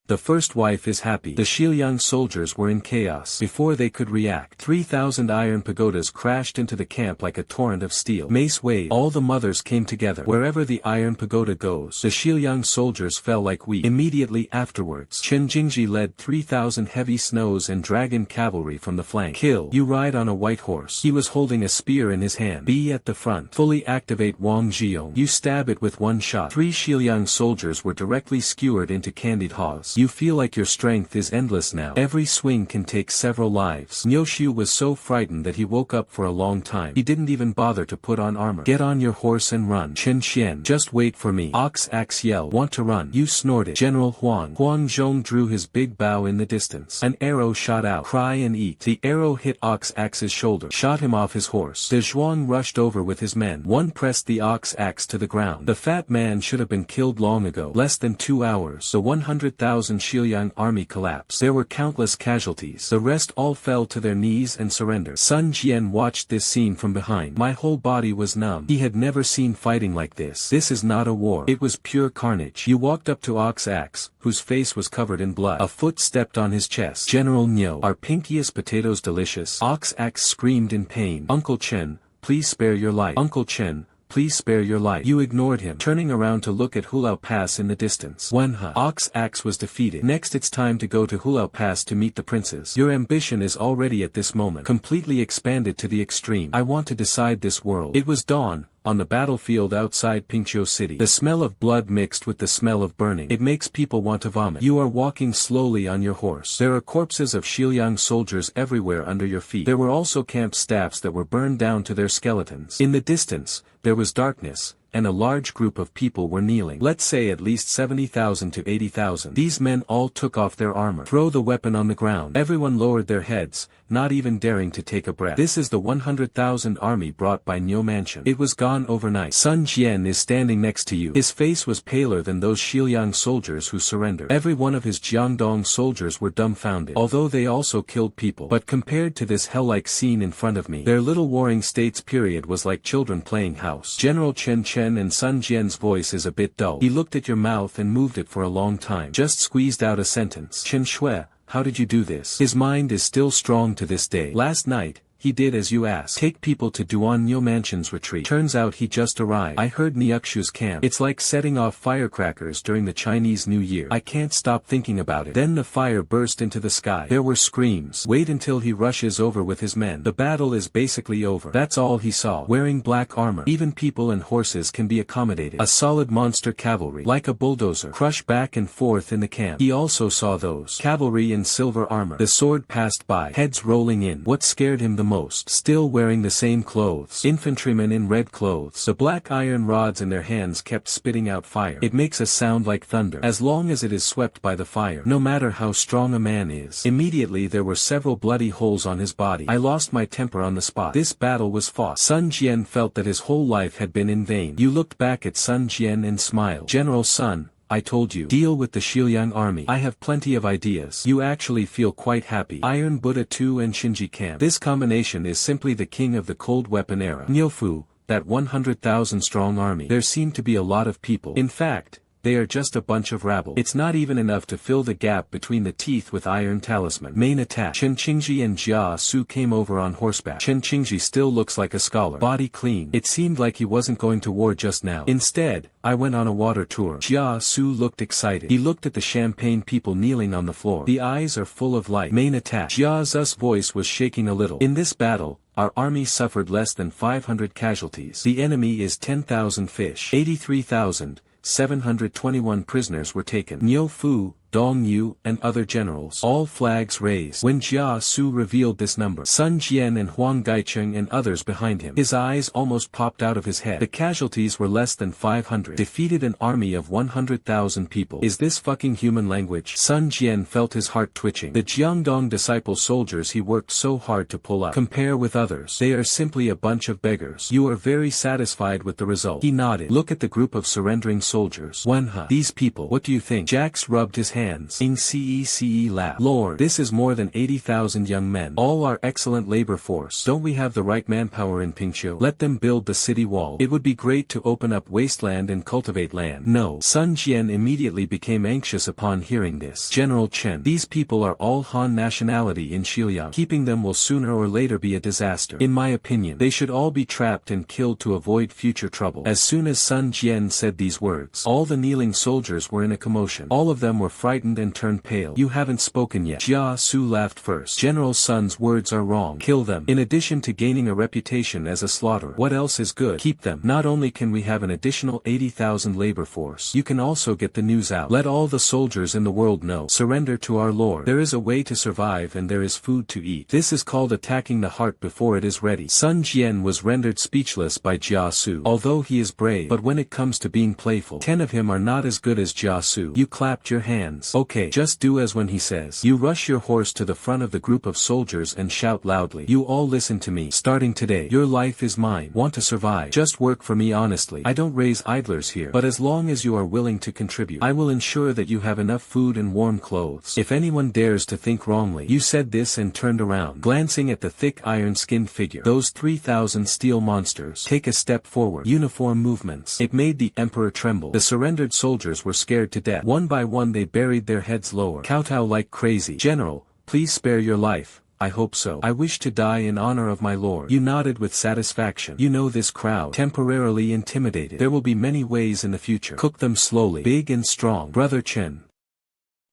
The first wife is happy. The Xiuyang soldiers were in chaos. Before they could react, 3,000 iron pagodas crashed into the camp like a torrent of steel. Mace waved. All the mothers came together. Wherever the iron pagoda goes, the Xiuyang soldiers fell like wheat. Immediately afterwards, Chen Jingji led 3,000 heavy snows and dragon cavalry from the flank. Kill. You ride on a white horse. He was holding a spear in his hand. Be at the front. Fully activate Wang Jiong. You stab it with one shot. 3 Xiuyang soldiers were directly skewered into candied haws. You feel like your strength is endless now. Every swing can take several lives. Niuxiu was so frightened that he woke up for a long time. He didn't even bother to put on armor. Get on your horse and run. Chen Xian, just wait for me. Ox Axe yelled. Want to run? You snorted. General Huang. Huang Zhong drew his big bow in the distance. An arrow shot out. Cry and eat. The arrow hit Ox Axe's shoulder. Shot him off his horse. De Zhuang rushed over with his men. One pressed the Ox Axe to the ground. The fat man should have been killed long ago. Less than 2 hours. The 100,000 Xiuyang army collapsed. There were countless casualties. The rest all fell to their knees and surrendered. Sun Jian watched this scene from behind. My whole body was numb. He had never seen fighting like this. This is not a war. It was pure carnage. You walked up to Ox Axe, whose face was covered in blood. A foot stepped on his chest. General Nyo, are Pinkiest potatoes delicious? Ox Axe screamed in pain. Uncle Chen, please spare your life. Uncle Chen, please spare your life. You ignored him, turning around to look at Hulao Pass in the distance. Wenhe. Ox Axe was defeated. Next it's time to go to Hulao Pass to meet the princes. Your ambition is already at this moment completely expanded to the extreme. I want to decide this world. It was dawn, on the battlefield outside Pingqiu City. The smell of blood mixed with the smell of burning. It makes people want to vomit. You are walking slowly on your horse. There are corpses of Xiuyang soldiers everywhere under your feet. There were also camp staffs that were burned down to their skeletons. In the distance, there was darkness, and a large group of people were kneeling. Let's say at least 70,000 to 80,000. These men all took off their armor. Throw the weapon on the ground. Everyone lowered their heads, not even daring to take a breath. This is the 100,000 army brought by Nyo Mansion. It was gone overnight. Sun Jian is standing next to you. His face was paler than those Xiuyang soldiers who surrendered. Every one of his Jiangdong soldiers were dumbfounded. Although they also killed people. But compared to this hell-like scene in front of me, their little warring states period was like children playing house. General Chen and Sun Jian's voice is a bit dull. He looked at your mouth and moved it for a long time. Just squeezed out a sentence. Chen Shui, how did you do this? His mind is still strong to this day. Last night, he did as you asked. Take people to Duan Nyo Mansion's retreat. Turns out he just arrived. I heard Niuxiu's camp. It's like setting off firecrackers during the Chinese New Year. I can't stop thinking about it. Then the fire burst into the sky. There were screams. Wait until he rushes over with his men. The battle is basically over. That's all he saw. Wearing black armor. Even people and horses can be accommodated. A solid monster cavalry. Like a bulldozer. Crush back and forth in the camp. He also saw those cavalry in silver armor. The sword passed by. Heads rolling in. What scared him the most? Still wearing the same clothes. Infantrymen in red clothes. The black iron rods in their hands kept spitting out fire. It makes a sound like thunder. As long as it is swept by the fire. No matter how strong a man is. Immediately there were several bloody holes on his body. I lost my temper on the spot. This battle was fought. Sun Jian felt that his whole life had been in vain. You looked back at Sun Jian and smiled. General Sun, I told you. Deal with the Xiuyang army. I have plenty of ideas. You actually feel quite happy. Iron Buddha 2 and Shinji Camp. This combination is simply the king of the cold weapon era. Nyofu, that 100,000 strong army. There seemed to be a lot of people. In fact, they are just a bunch of rabble. It's not even enough to fill the gap between the teeth with iron talisman. Main attack. Chen Qingji and Jia Su came over on horseback. Chen Qingji still looks like a scholar. Body clean. It seemed like he wasn't going to war just now. Instead, I went on a water tour. Jia Su looked excited. He looked at the champagne people kneeling on the floor. The eyes are full of light. Main attack. Jia Zu's voice was shaking a little. In this battle, our army suffered less than 500 casualties. The enemy is 10,000 fish. 83,721 prisoners were taken. Niu Fu, Dong Yu, and other generals. All flags raised. When Jia Su revealed this number, Sun Jian and Huang Gaicheng and others behind him, his eyes almost popped out of his head. The casualties were less than 500. Defeated an army of 100,000 people. Is this fucking human language? Sun Jian felt his heart twitching. The Jiangdong disciple soldiers he worked so hard to pull up. Compare with others. They are simply a bunch of beggars. You are very satisfied with the result. He nodded. Look at the group of surrendering soldiers. These people. What do you think? Jax rubbed his hands. Ing CECE laughed. Lord, this is more than 80,000 young men. All our excellent labor force. Don't we have the right manpower in Pingqiu? Let them build the city wall. It would be great to open up wasteland and cultivate land. No. Sun Jian immediately became anxious upon hearing this. General Chen. These people are all Han nationality in Xiliang. Keeping them will sooner or later be a disaster. In my opinion, they should all be trapped and killed to avoid future trouble. As soon as Sun Jian said these words, all the kneeling soldiers were in a commotion. All of them were frightened and turned pale. You haven't spoken yet. Jia Su laughed first. General Sun's words are wrong. Kill them. In addition to gaining a reputation as a slaughterer, what else is good? Keep them. Not only can we have an additional 80,000 labor force, you can also get the news out. Let all the soldiers in the world know. Surrender to our Lord. There is a way to survive and there is food to eat. This is called attacking the heart before it is ready. Sun Jian was rendered speechless by Jia Su. Although he is brave, but when it comes to being playful, 10 of him are not as good as Jia Su. You clapped your hands. Okay, just do as when he says. You rush your horse to the front of the group of soldiers and shout loudly. You all listen to me. Starting today, your life is mine. Want to survive? Just work for me honestly. I don't raise idlers here, but as long as you are willing to contribute, I will ensure that you have enough food and warm clothes. If anyone dares to think wrongly. You said this and turned around, glancing at the thick iron-skinned figure. Those 3,000 steel monsters. Take a step forward. Uniform movements. It made the emperor tremble. The surrendered soldiers were scared to death. One by one they buried their heads lower. Kowtow like crazy. General, please spare your life. I hope so. I wish to die in honor of my lord. You nodded with satisfaction. You know this crowd. Temporarily intimidated. There will be many ways in the future. Cook them slowly. Big and strong. Brother Chen.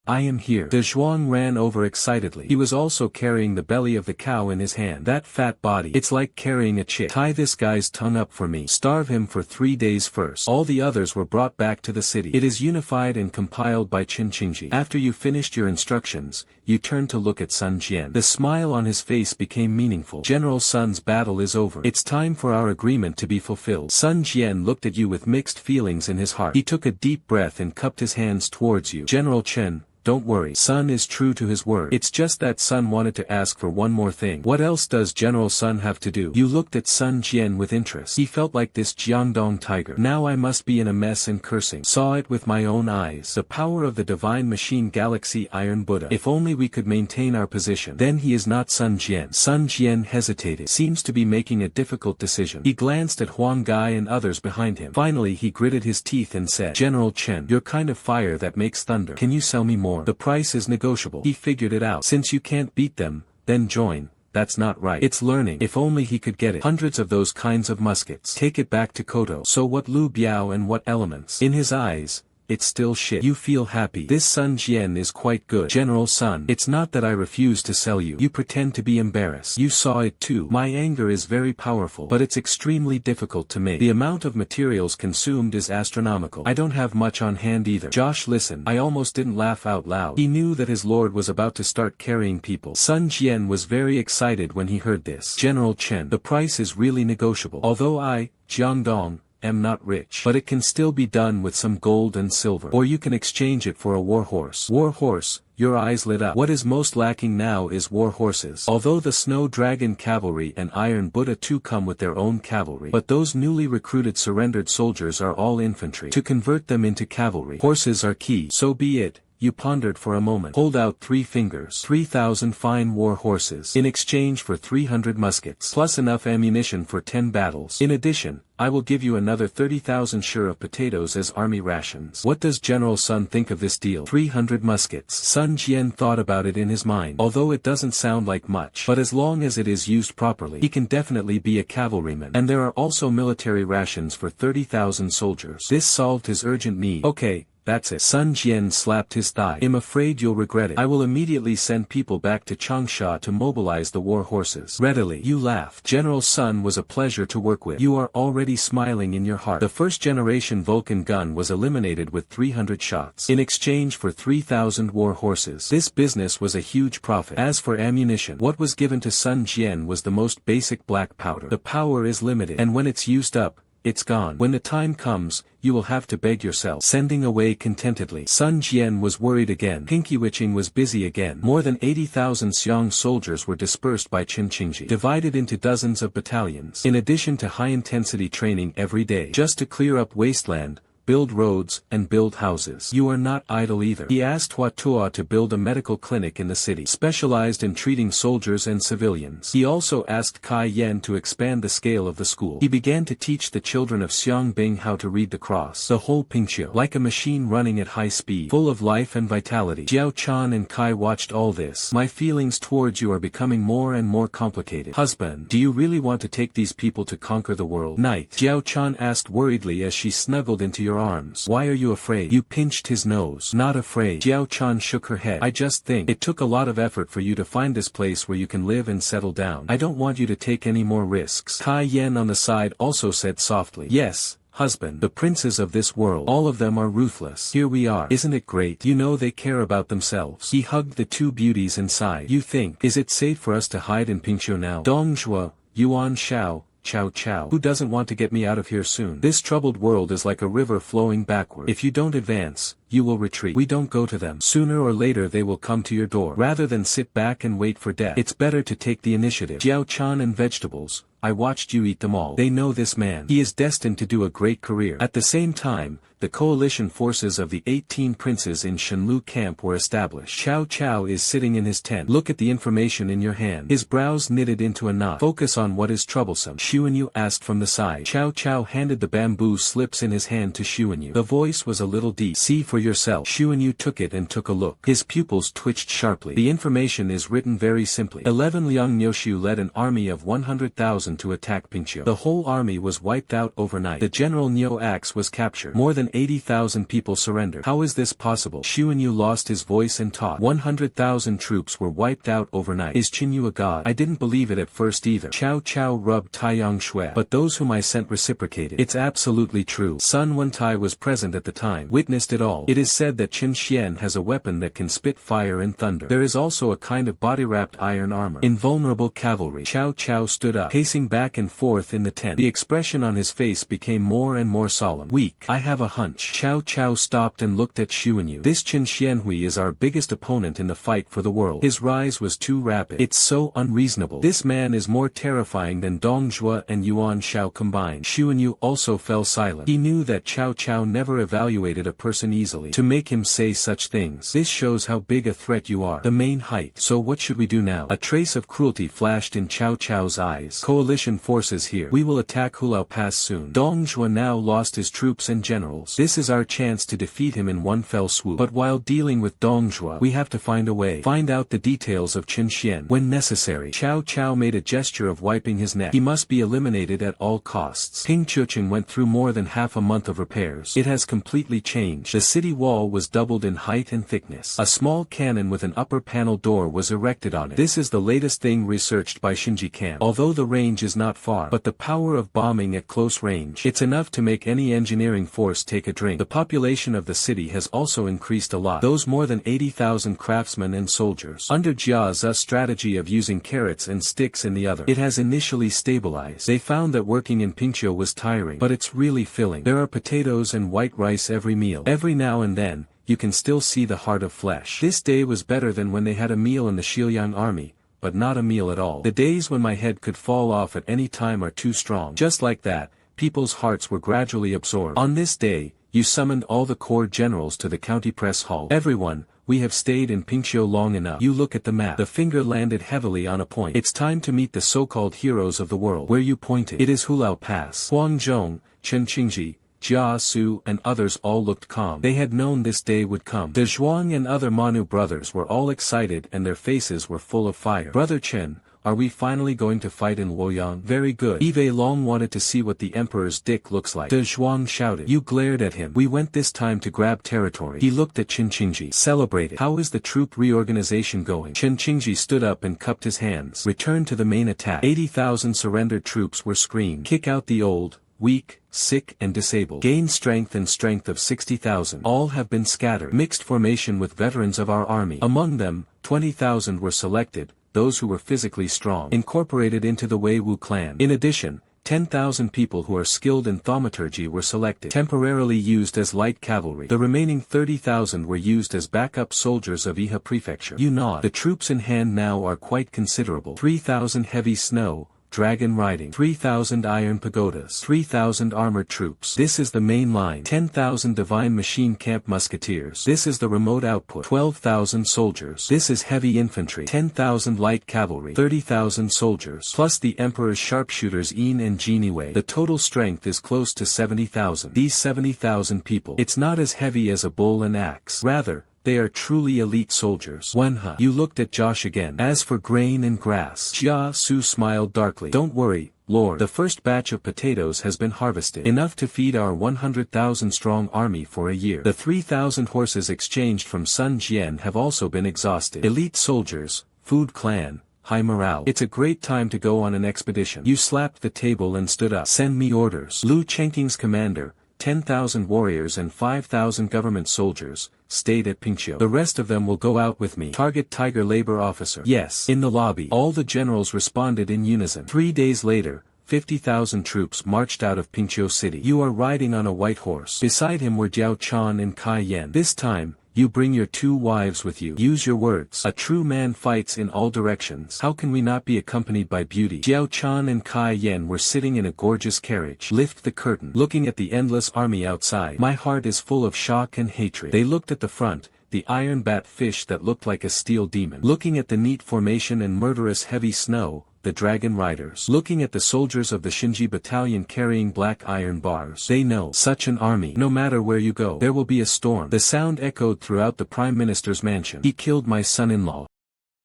I am here. De Zhuang ran over excitedly. He was also carrying the belly of the cow in his hand. That fat body. It's like carrying a chick. Tie this guy's tongue up for me. Starve him for 3 days first. All the others were brought back to the city. It is unified and compiled by Chen Qingji. After you finished your instructions, you turned to look at Sun Jian. The smile on his face became meaningful. General Sun's battle is over. It's time for our agreement to be fulfilled. Sun Jian looked at you with mixed feelings in his heart. He took a deep breath and cupped his hands towards you. General Chen, don't worry. Sun is true to his word. It's just that Sun wanted to ask for one more thing. What else does General Sun have to do? You looked at Sun Jian with interest. He felt like this Jiangdong tiger. Now I must be in a mess and cursing. Saw it with my own eyes. The power of the divine machine galaxy Iron Buddha. If only we could maintain our position. Then he is not Sun Jian. Sun Jian hesitated. Seems to be making a difficult decision. He glanced at Huang Gai and others behind him. Finally he gritted his teeth and said, General Chen, you're kind of fire that makes thunder. Can you sell me more? The price is negotiable. He figured it out. Since you can't beat them, then join. That's not right. It's learning. If only he could get it. Hundreds of those kinds of muskets. Take it back to Koto. So what Lu Biao and what elements? In his eyes, it's still shit. You feel happy. This Sun Jian is quite good. General Sun, it's not that I refuse to sell you. You pretend to be embarrassed. You saw it too. My anger is very powerful, but it's extremely difficult to make. The amount of materials consumed is astronomical. I don't have much on hand either. Josh, listen. I almost didn't laugh out loud. He knew that his lord was about to start carrying people. Sun Jian was very excited when he heard this. General Chen, the price is really negotiable. Although I, Jiangdong, am not rich, but it can still be done with some gold and silver. Or you can exchange it for a war horse. War horse, your eyes lit up. What is most lacking now is war horses. Although the Snow Dragon cavalry and Iron Buddha too come with their own cavalry, but those newly recruited surrendered soldiers are all infantry. To convert them into cavalry, horses are key. So be it. You pondered for a moment. Hold out 3 fingers. 3,000 fine war horses. In exchange for 300 muskets. Plus enough ammunition for 10 battles. In addition, I will give you another 30,000 share of potatoes as army rations. What does General Sun think of this deal? 300 muskets. Sun Jian thought about it in his mind. Although it doesn't sound like much, but as long as it is used properly, he can definitely be a cavalryman. And there are also military rations for 30,000 soldiers. This solved his urgent need. Okay. That's it. Sun Jian slapped his thigh. I'm afraid you'll regret it. I will immediately send people back to Changsha to mobilize the war horses. Readily. You laughed. General Sun was a pleasure to work with. You are already smiling in your heart. The first generation Vulcan gun was eliminated with 300 shots. In exchange for 3,000 war horses. This business was a huge profit. As for ammunition, what was given to Sun Jian was the most basic black powder. The power is limited, and when it's used up, it's gone. When the time comes, you will have to beg yourself. Sending away contentedly. Sun Jian was worried again. Pinky Witching was busy again. More than 80,000 Xiong soldiers were dispersed by Qingqingji, divided into dozens of battalions. In addition to high-intensity training every day, just to clear up wasteland, build roads, and build houses. You are not idle either. He asked Hua Tuo to build a medical clinic in the city, specialized in treating soldiers and civilians. He also asked Kai Yen to expand the scale of the school. He began to teach the children of Xiangbing how to read the cross. The whole Pingqiu, like a machine running at high speed, full of life and vitality. Jiao Chan and Kai watched all this. My feelings towards you are becoming more and more complicated. Husband, do you really want to take these people to conquer the world? Knight, Jiao Chan asked worriedly as she snuggled into your arms. Why are you afraid? You pinched his nose. Not afraid. Jiao Chan shook her head. I just think it took a lot of effort for you to find this place where you can live and settle down. I don't want you to take any more risks. Kai Yen on the side also said softly. Yes, husband. The princes of this world, all of them are ruthless. Here we are. Isn't it great? You know they care about themselves. He hugged the 2 beauties and sighed. You think, is it safe for us to hide in Pingqiu now? Dong Zhuo, Yuan Shao, Chow Chow. Who doesn't want to get me out of here soon? This troubled world is like a river flowing backward. If you don't advance, you will retreat. We don't go to them. Sooner or later they will come to your door. Rather than sit back and wait for death, it's better to take the initiative. Jiao Chan and vegetables, I watched you eat them all. They know this man. He is destined to do a great career. At the same time, the coalition forces of the 18 princes in Shenlu camp were established. Chow Chow is sitting in his tent. Look at the information in your hand. His brows knitted into a knot. Focus on what is troublesome. Xuanyu asked from the side. Chow Chow handed the bamboo slips in his hand to Xuanyu. The voice was a little deep. See for yourself. Xuanyu took it and took a look. His pupils twitched sharply. The information is written very simply. 11 Liang Niushu led an army of 100,000 to attack Pingqiu. The whole army was wiped out overnight. The general Niu Axe was captured. More than 80,000 people surrendered. How is this possible? Xuanyu lost his voice and talked. 100,000 troops were wiped out overnight. Is Qinyu a god? I didn't believe it at first either. Chow Chow rubbed Taiyang Shui. But those whom I sent reciprocated. It's absolutely true. Sun Wentai was present at the time. Witnessed it all. It is said that Qin Xian has a weapon that can spit fire and thunder. There is also a kind of body-wrapped iron armor. Invulnerable cavalry. Chow Chow stood up, pacing back and forth in the tent. The expression on his face became more and more solemn. Weak. I have a hunch. Chow Chow stopped and looked at Xuanyu. This Qin Xianhui is our biggest opponent in the fight for the world. His rise was too rapid. It's so unreasonable. This man is more terrifying than Dong Zhuo and Yuan Shao combined. Xuanyu also fell silent. He knew that Chow Chow never evaluated a person easily. To make him say such things. This shows how big a threat you are. The main height. So what should we do now? A trace of cruelty flashed in Chow Chow's eyes. Coalition forces here. We will attack Hulao Pass soon. Dong Zhuo now lost his troops and generals. This is our chance to defeat him in one fell swoop. But while dealing with Dong Zhuo, we have to find a way. Find out the details of Qin Xian. When necessary. Chow Chow made a gesture of wiping his neck. He must be eliminated at all costs. Ping Chucheng went through more than half a month of repairs. It has completely changed. The city wall was doubled in height and thickness. A small cannon with an upper panel door was erected on it. This is the latest thing researched by Shinji Camp. Although the range is not far, but the power of bombing at close range, it's enough to make any engineering force take a drink. The population of the city has also increased a lot. Those more than 80,000 craftsmen and soldiers. Under Jia's strategy of using carrots and sticks in the other, it has initially stabilized. They found that working in Pingqiu was tiring, but it's really filling. There are potatoes and white rice every meal. Every now and then, you can still see the heart of flesh. This day was better than when they had a meal in the Xiuyang army, but not a meal at all. The days when my head could fall off at any time are too strong. Just like that, people's hearts were gradually absorbed. On this day, you summoned all the corps generals to the county press hall. Everyone, we have stayed in Pingqiu long enough. You look at the map. The finger landed heavily on a point. It's time to meet the so-called heroes of the world. Where you pointed. It is Hulao Pass. Huang Zhong, Chen Qingji, Jia Su and others all looked calm. They had known this day would come. The Zhuang and other Manu brothers were all excited and their faces were full of fire. Brother Chen, are we finally going to fight in Luoyang? Very good. Yue long wanted to see what the emperor's dick looks like. De Zhuang shouted. You glared at him. We went this time to grab territory. He looked at Chen Qingji. Celebrated. How is the troop reorganization going? Chen Qingji stood up and cupped his hands. Return to the main attack. 80,000 surrendered troops were screamed. Kick out the old, weak, sick and disabled. Gain strength and strength of 60,000. All have been scattered. Mixed formation with veterans of our army. Among them, 20,000 were selected, those who were physically strong. Incorporated into the Wei Wu clan. In addition, 10,000 people who are skilled in thaumaturgy were selected. Temporarily used as light cavalry. The remaining 30,000 were used as backup soldiers of Iha Prefecture. You nod. The troops in hand now are quite considerable. 3,000 heavy snow, dragon riding. 3,000 iron pagodas. 3,000 armored troops. This is the main line. 10,000 divine machine camp musketeers. This is the remote output. 12,000 soldiers. This is heavy infantry. 10,000 light cavalry. 30,000 soldiers. Plus the emperor's sharpshooters Yin and Jiniwei. The total strength is close to 70,000. These 70,000 people. It's not as heavy as a bull and axe. Rather, they are truly elite soldiers. Wenha. You looked at Josh again. As for grain and grass. Jia Su smiled darkly. Don't worry, Lord. The first batch of potatoes has been harvested. Enough to feed our 100,000 strong army for a year. The 3,000 horses exchanged from Sun Jian have also been exhausted. Elite soldiers, food clan, high morale. It's a great time to go on an expedition. You slapped the table and stood up. Send me orders. Lu Chenking's commander, 10,000 warriors and 5,000 government soldiers, stayed at Pingqiu. The rest of them will go out with me. Target Tiger Labor Officer. Yes. In the lobby. All the generals responded in unison. 3 days later, 50,000 troops marched out of Pingqiu city. You are riding on a white horse. Beside him were Jiao Chan and Kai Yan. This time, you bring your 2 wives with you. Use your words. A true man fights in all directions. How can we not be accompanied by beauty? Jiao Chan and Kai Yan were sitting in a gorgeous carriage. Lift the curtain. Looking at the endless army outside. My heart is full of shock and hatred. They looked at the front, the iron bat fish that looked like a steel demon. Looking at the neat formation and murderous heavy snow, the dragon riders. Looking at the soldiers of the Shinji battalion carrying black iron bars. They know. Such an army. No matter where you go, there will be a storm. The sound echoed throughout the Prime Minister's mansion. He killed my son-in-law.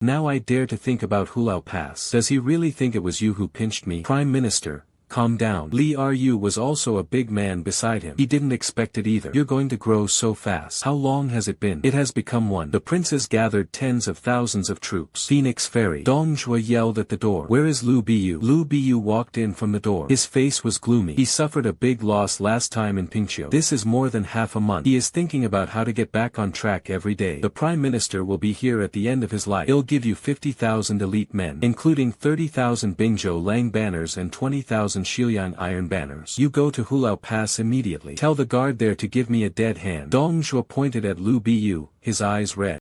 Now I dare to think about Hulao Pass. Does he really think it was you who pinched me? Prime Minister, calm down. Li Ru was also a big man beside him. He didn't expect it either. You're going to grow so fast. How long has it been? It has become one. The princes gathered tens of thousands of troops. Phoenix Ferry. Dong Zhuo yelled at the door. Where is Lu Biyu? Lu Biyu walked in from the door. His face was gloomy. He suffered a big loss last time in Pingqiu. This is more than half a month. He is thinking about how to get back on track every day. The Prime Minister will be here at the end of his life. He'll give you 50,000 elite men, including 30,000 Bingzhou Lang banners and 20,000 Xiuyang iron banners. You go to Hulao Pass immediately. Tell the guard there to give me a dead hand. Dong Zhuo pointed at Lu Biyu, his eyes red.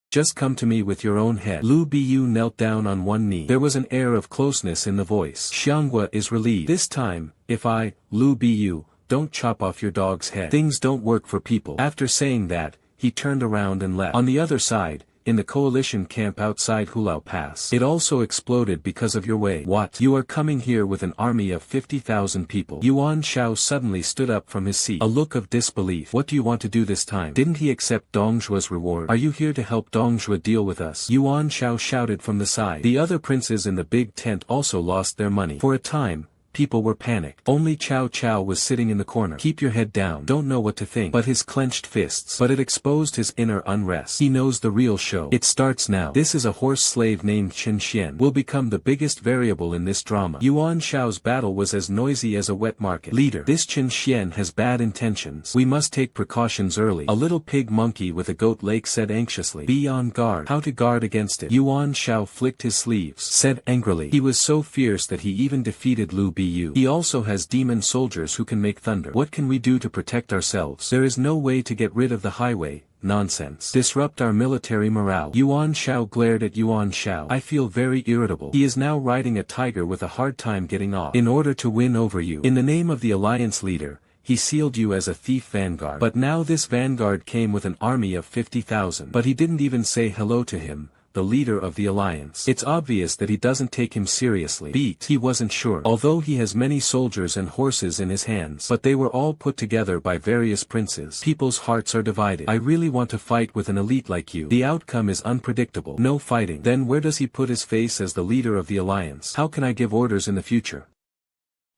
Just come to me with your own head. Lu Biyu knelt down on one knee. There was an air of closeness in the voice. Xianghua is relieved. This time, if I, Lu Biyu, don't chop off your dog's head, things don't work for people. After saying that, he turned around and left. On the other side, in the coalition camp outside Hulao Pass. It also exploded because of your way. What? You are coming here with an army of 50,000 people. Yuan Shao suddenly stood up from his seat. A look of disbelief. What do you want to do this time? Didn't he accept Dong Zhuo's reward? Are you here to help Dong Zhuo deal with us? Yuan Shao shouted from the side. The other princes in the big tent also lost their money. For a time, people were panicked. Only Cao Cao was sitting in the corner. Keep your head down. Don't know what to think. But his clenched fists. But it exposed his inner unrest. He knows the real show. It starts now. This is a horse slave named Chen Xian. Will become the biggest variable in this drama. Yuan Shao's battle was as noisy as a wet market. Leader. This Chen Xian has bad intentions. We must take precautions early. A little pig monkey with a goat lake said anxiously. Be on guard. How to guard against it? Yuan Shao flicked his sleeves. Said angrily. He was so fierce that he even defeated Lu Bi. He also has demon soldiers who can make thunder. What can we do to protect ourselves? There is no way to get rid of the highway. Nonsense. Disrupt our military morale. Yuan Shao glared at Yuan Shao. I feel very irritable. He is now riding a tiger with a hard time getting off. In order to win over you. In the name of the alliance leader, he sealed you as a thief vanguard. But now this vanguard came with an army of 50,000. But he didn't even say hello to him, the leader of the alliance. It's obvious that he doesn't take him seriously. He wasn't sure. Although he has many soldiers and horses in his hands. But they were all put together by various princes. People's hearts are divided. I really want to fight with an elite like you. The outcome is unpredictable. No fighting. Then where does he put his face as the leader of the alliance? How can I give orders in the future?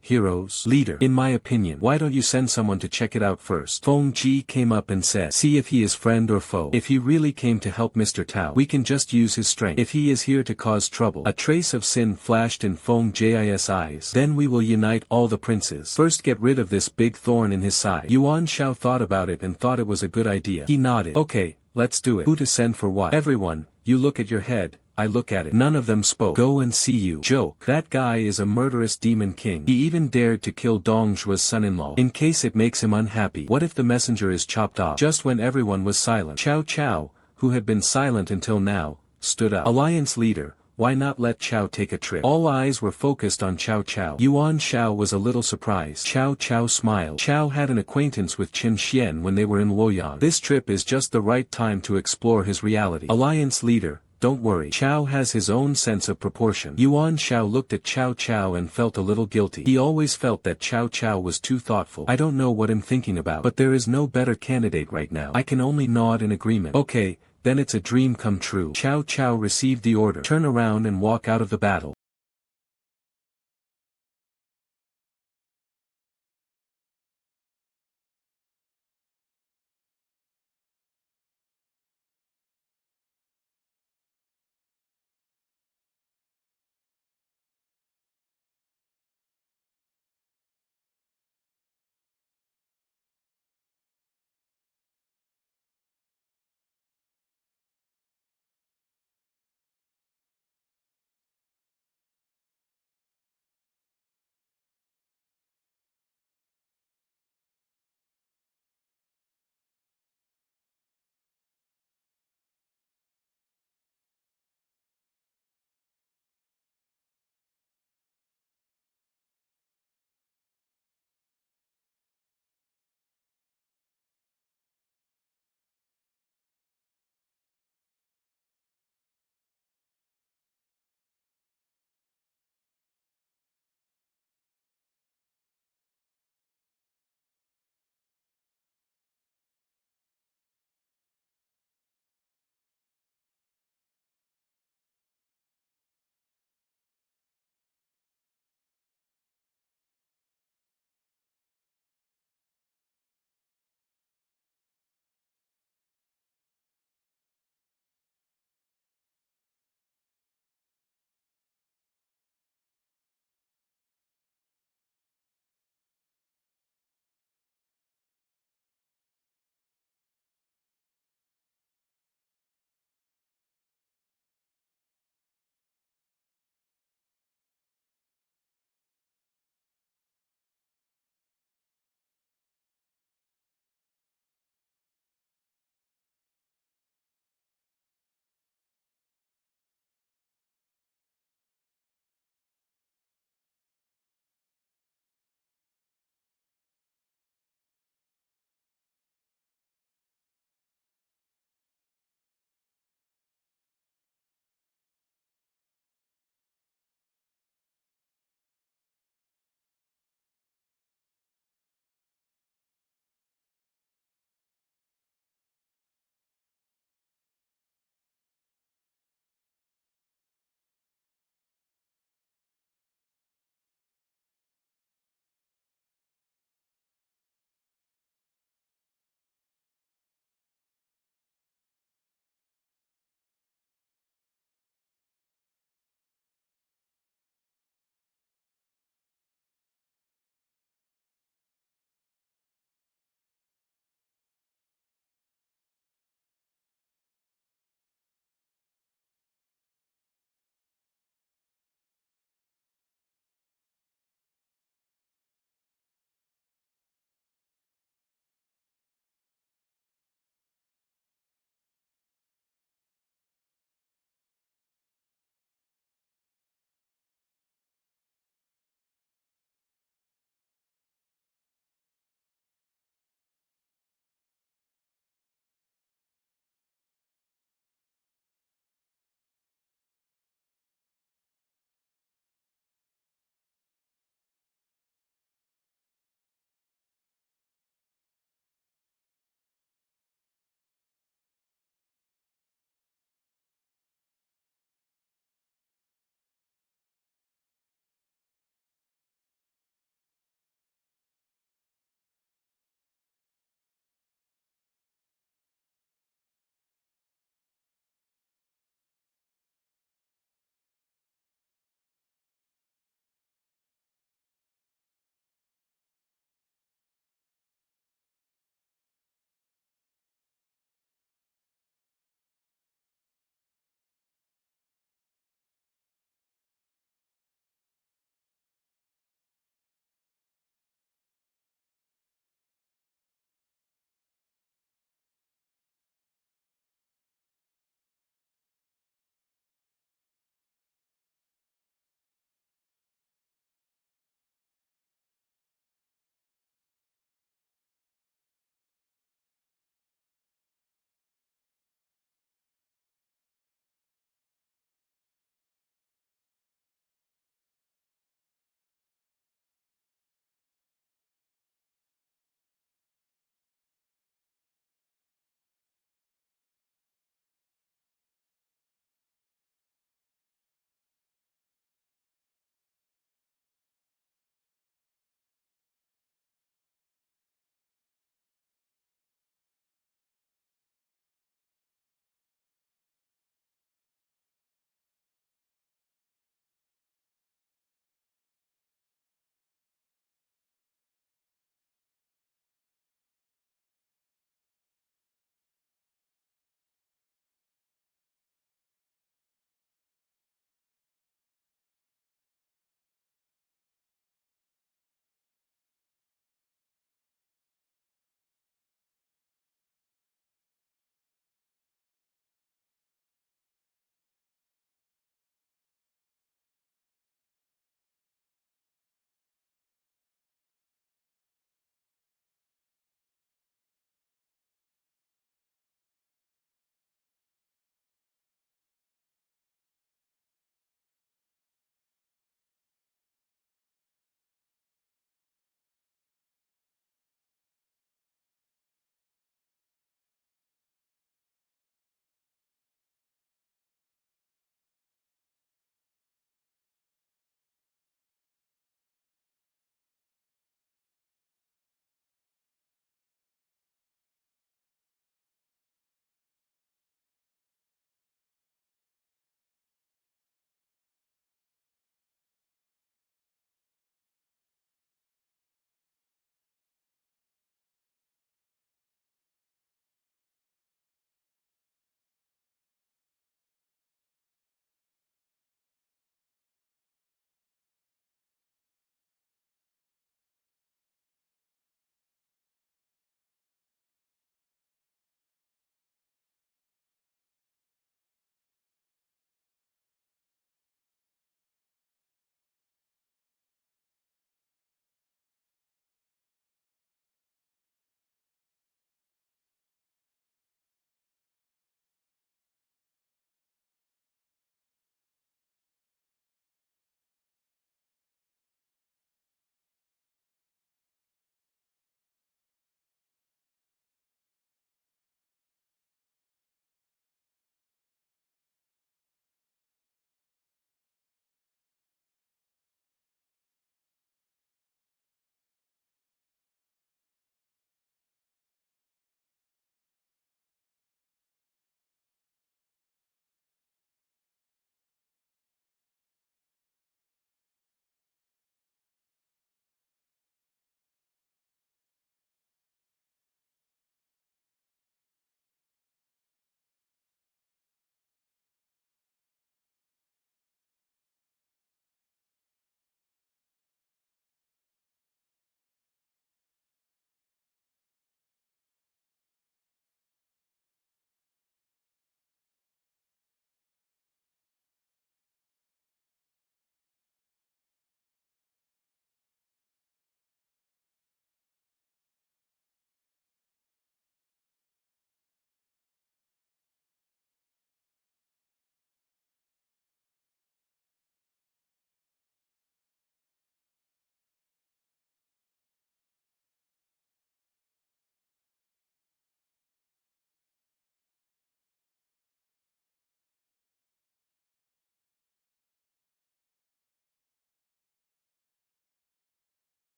Heroes. Leader. In my opinion, why don't you send someone to check it out first? Feng Ji came up and said, see if he is friend or foe. If he really came to help Mr. Tao, we can just use his strength. If he is here to cause trouble, a trace of sin flashed in Feng Ji's eyes. Then we will unite all the princes. First get rid of this big thorn in his side. Yuan Shao thought about it and thought it was a good idea. He nodded. Okay, let's do it. Who to send for what? Everyone, you look at your head. I look at it. None of them spoke. Go and see you. Joke. That guy is a murderous demon king. He even dared to kill Dong Zhuo's son-in-law. In case it makes him unhappy. What if the messenger is chopped off? Just when everyone was silent. Cao Cao, who had been silent until now, stood up. Alliance leader, why not let Cao take a trip? All eyes were focused on Cao Cao. Yuan Shao was a little surprised. Cao Cao smiled. Cao had an acquaintance with Qin Xian when they were in Luoyang. This trip is just the right time to explore his reality. Alliance leader, don't worry. Cao has his own sense of proportion. Yuan Shao looked at Cao Cao and felt a little guilty. He always felt that Cao Cao was too thoughtful. I don't know what I'm thinking about. But there is no better candidate right now. I can only nod in agreement. Okay, then it's a dream come true. Cao Cao received the order. Turn around and walk out of the battle.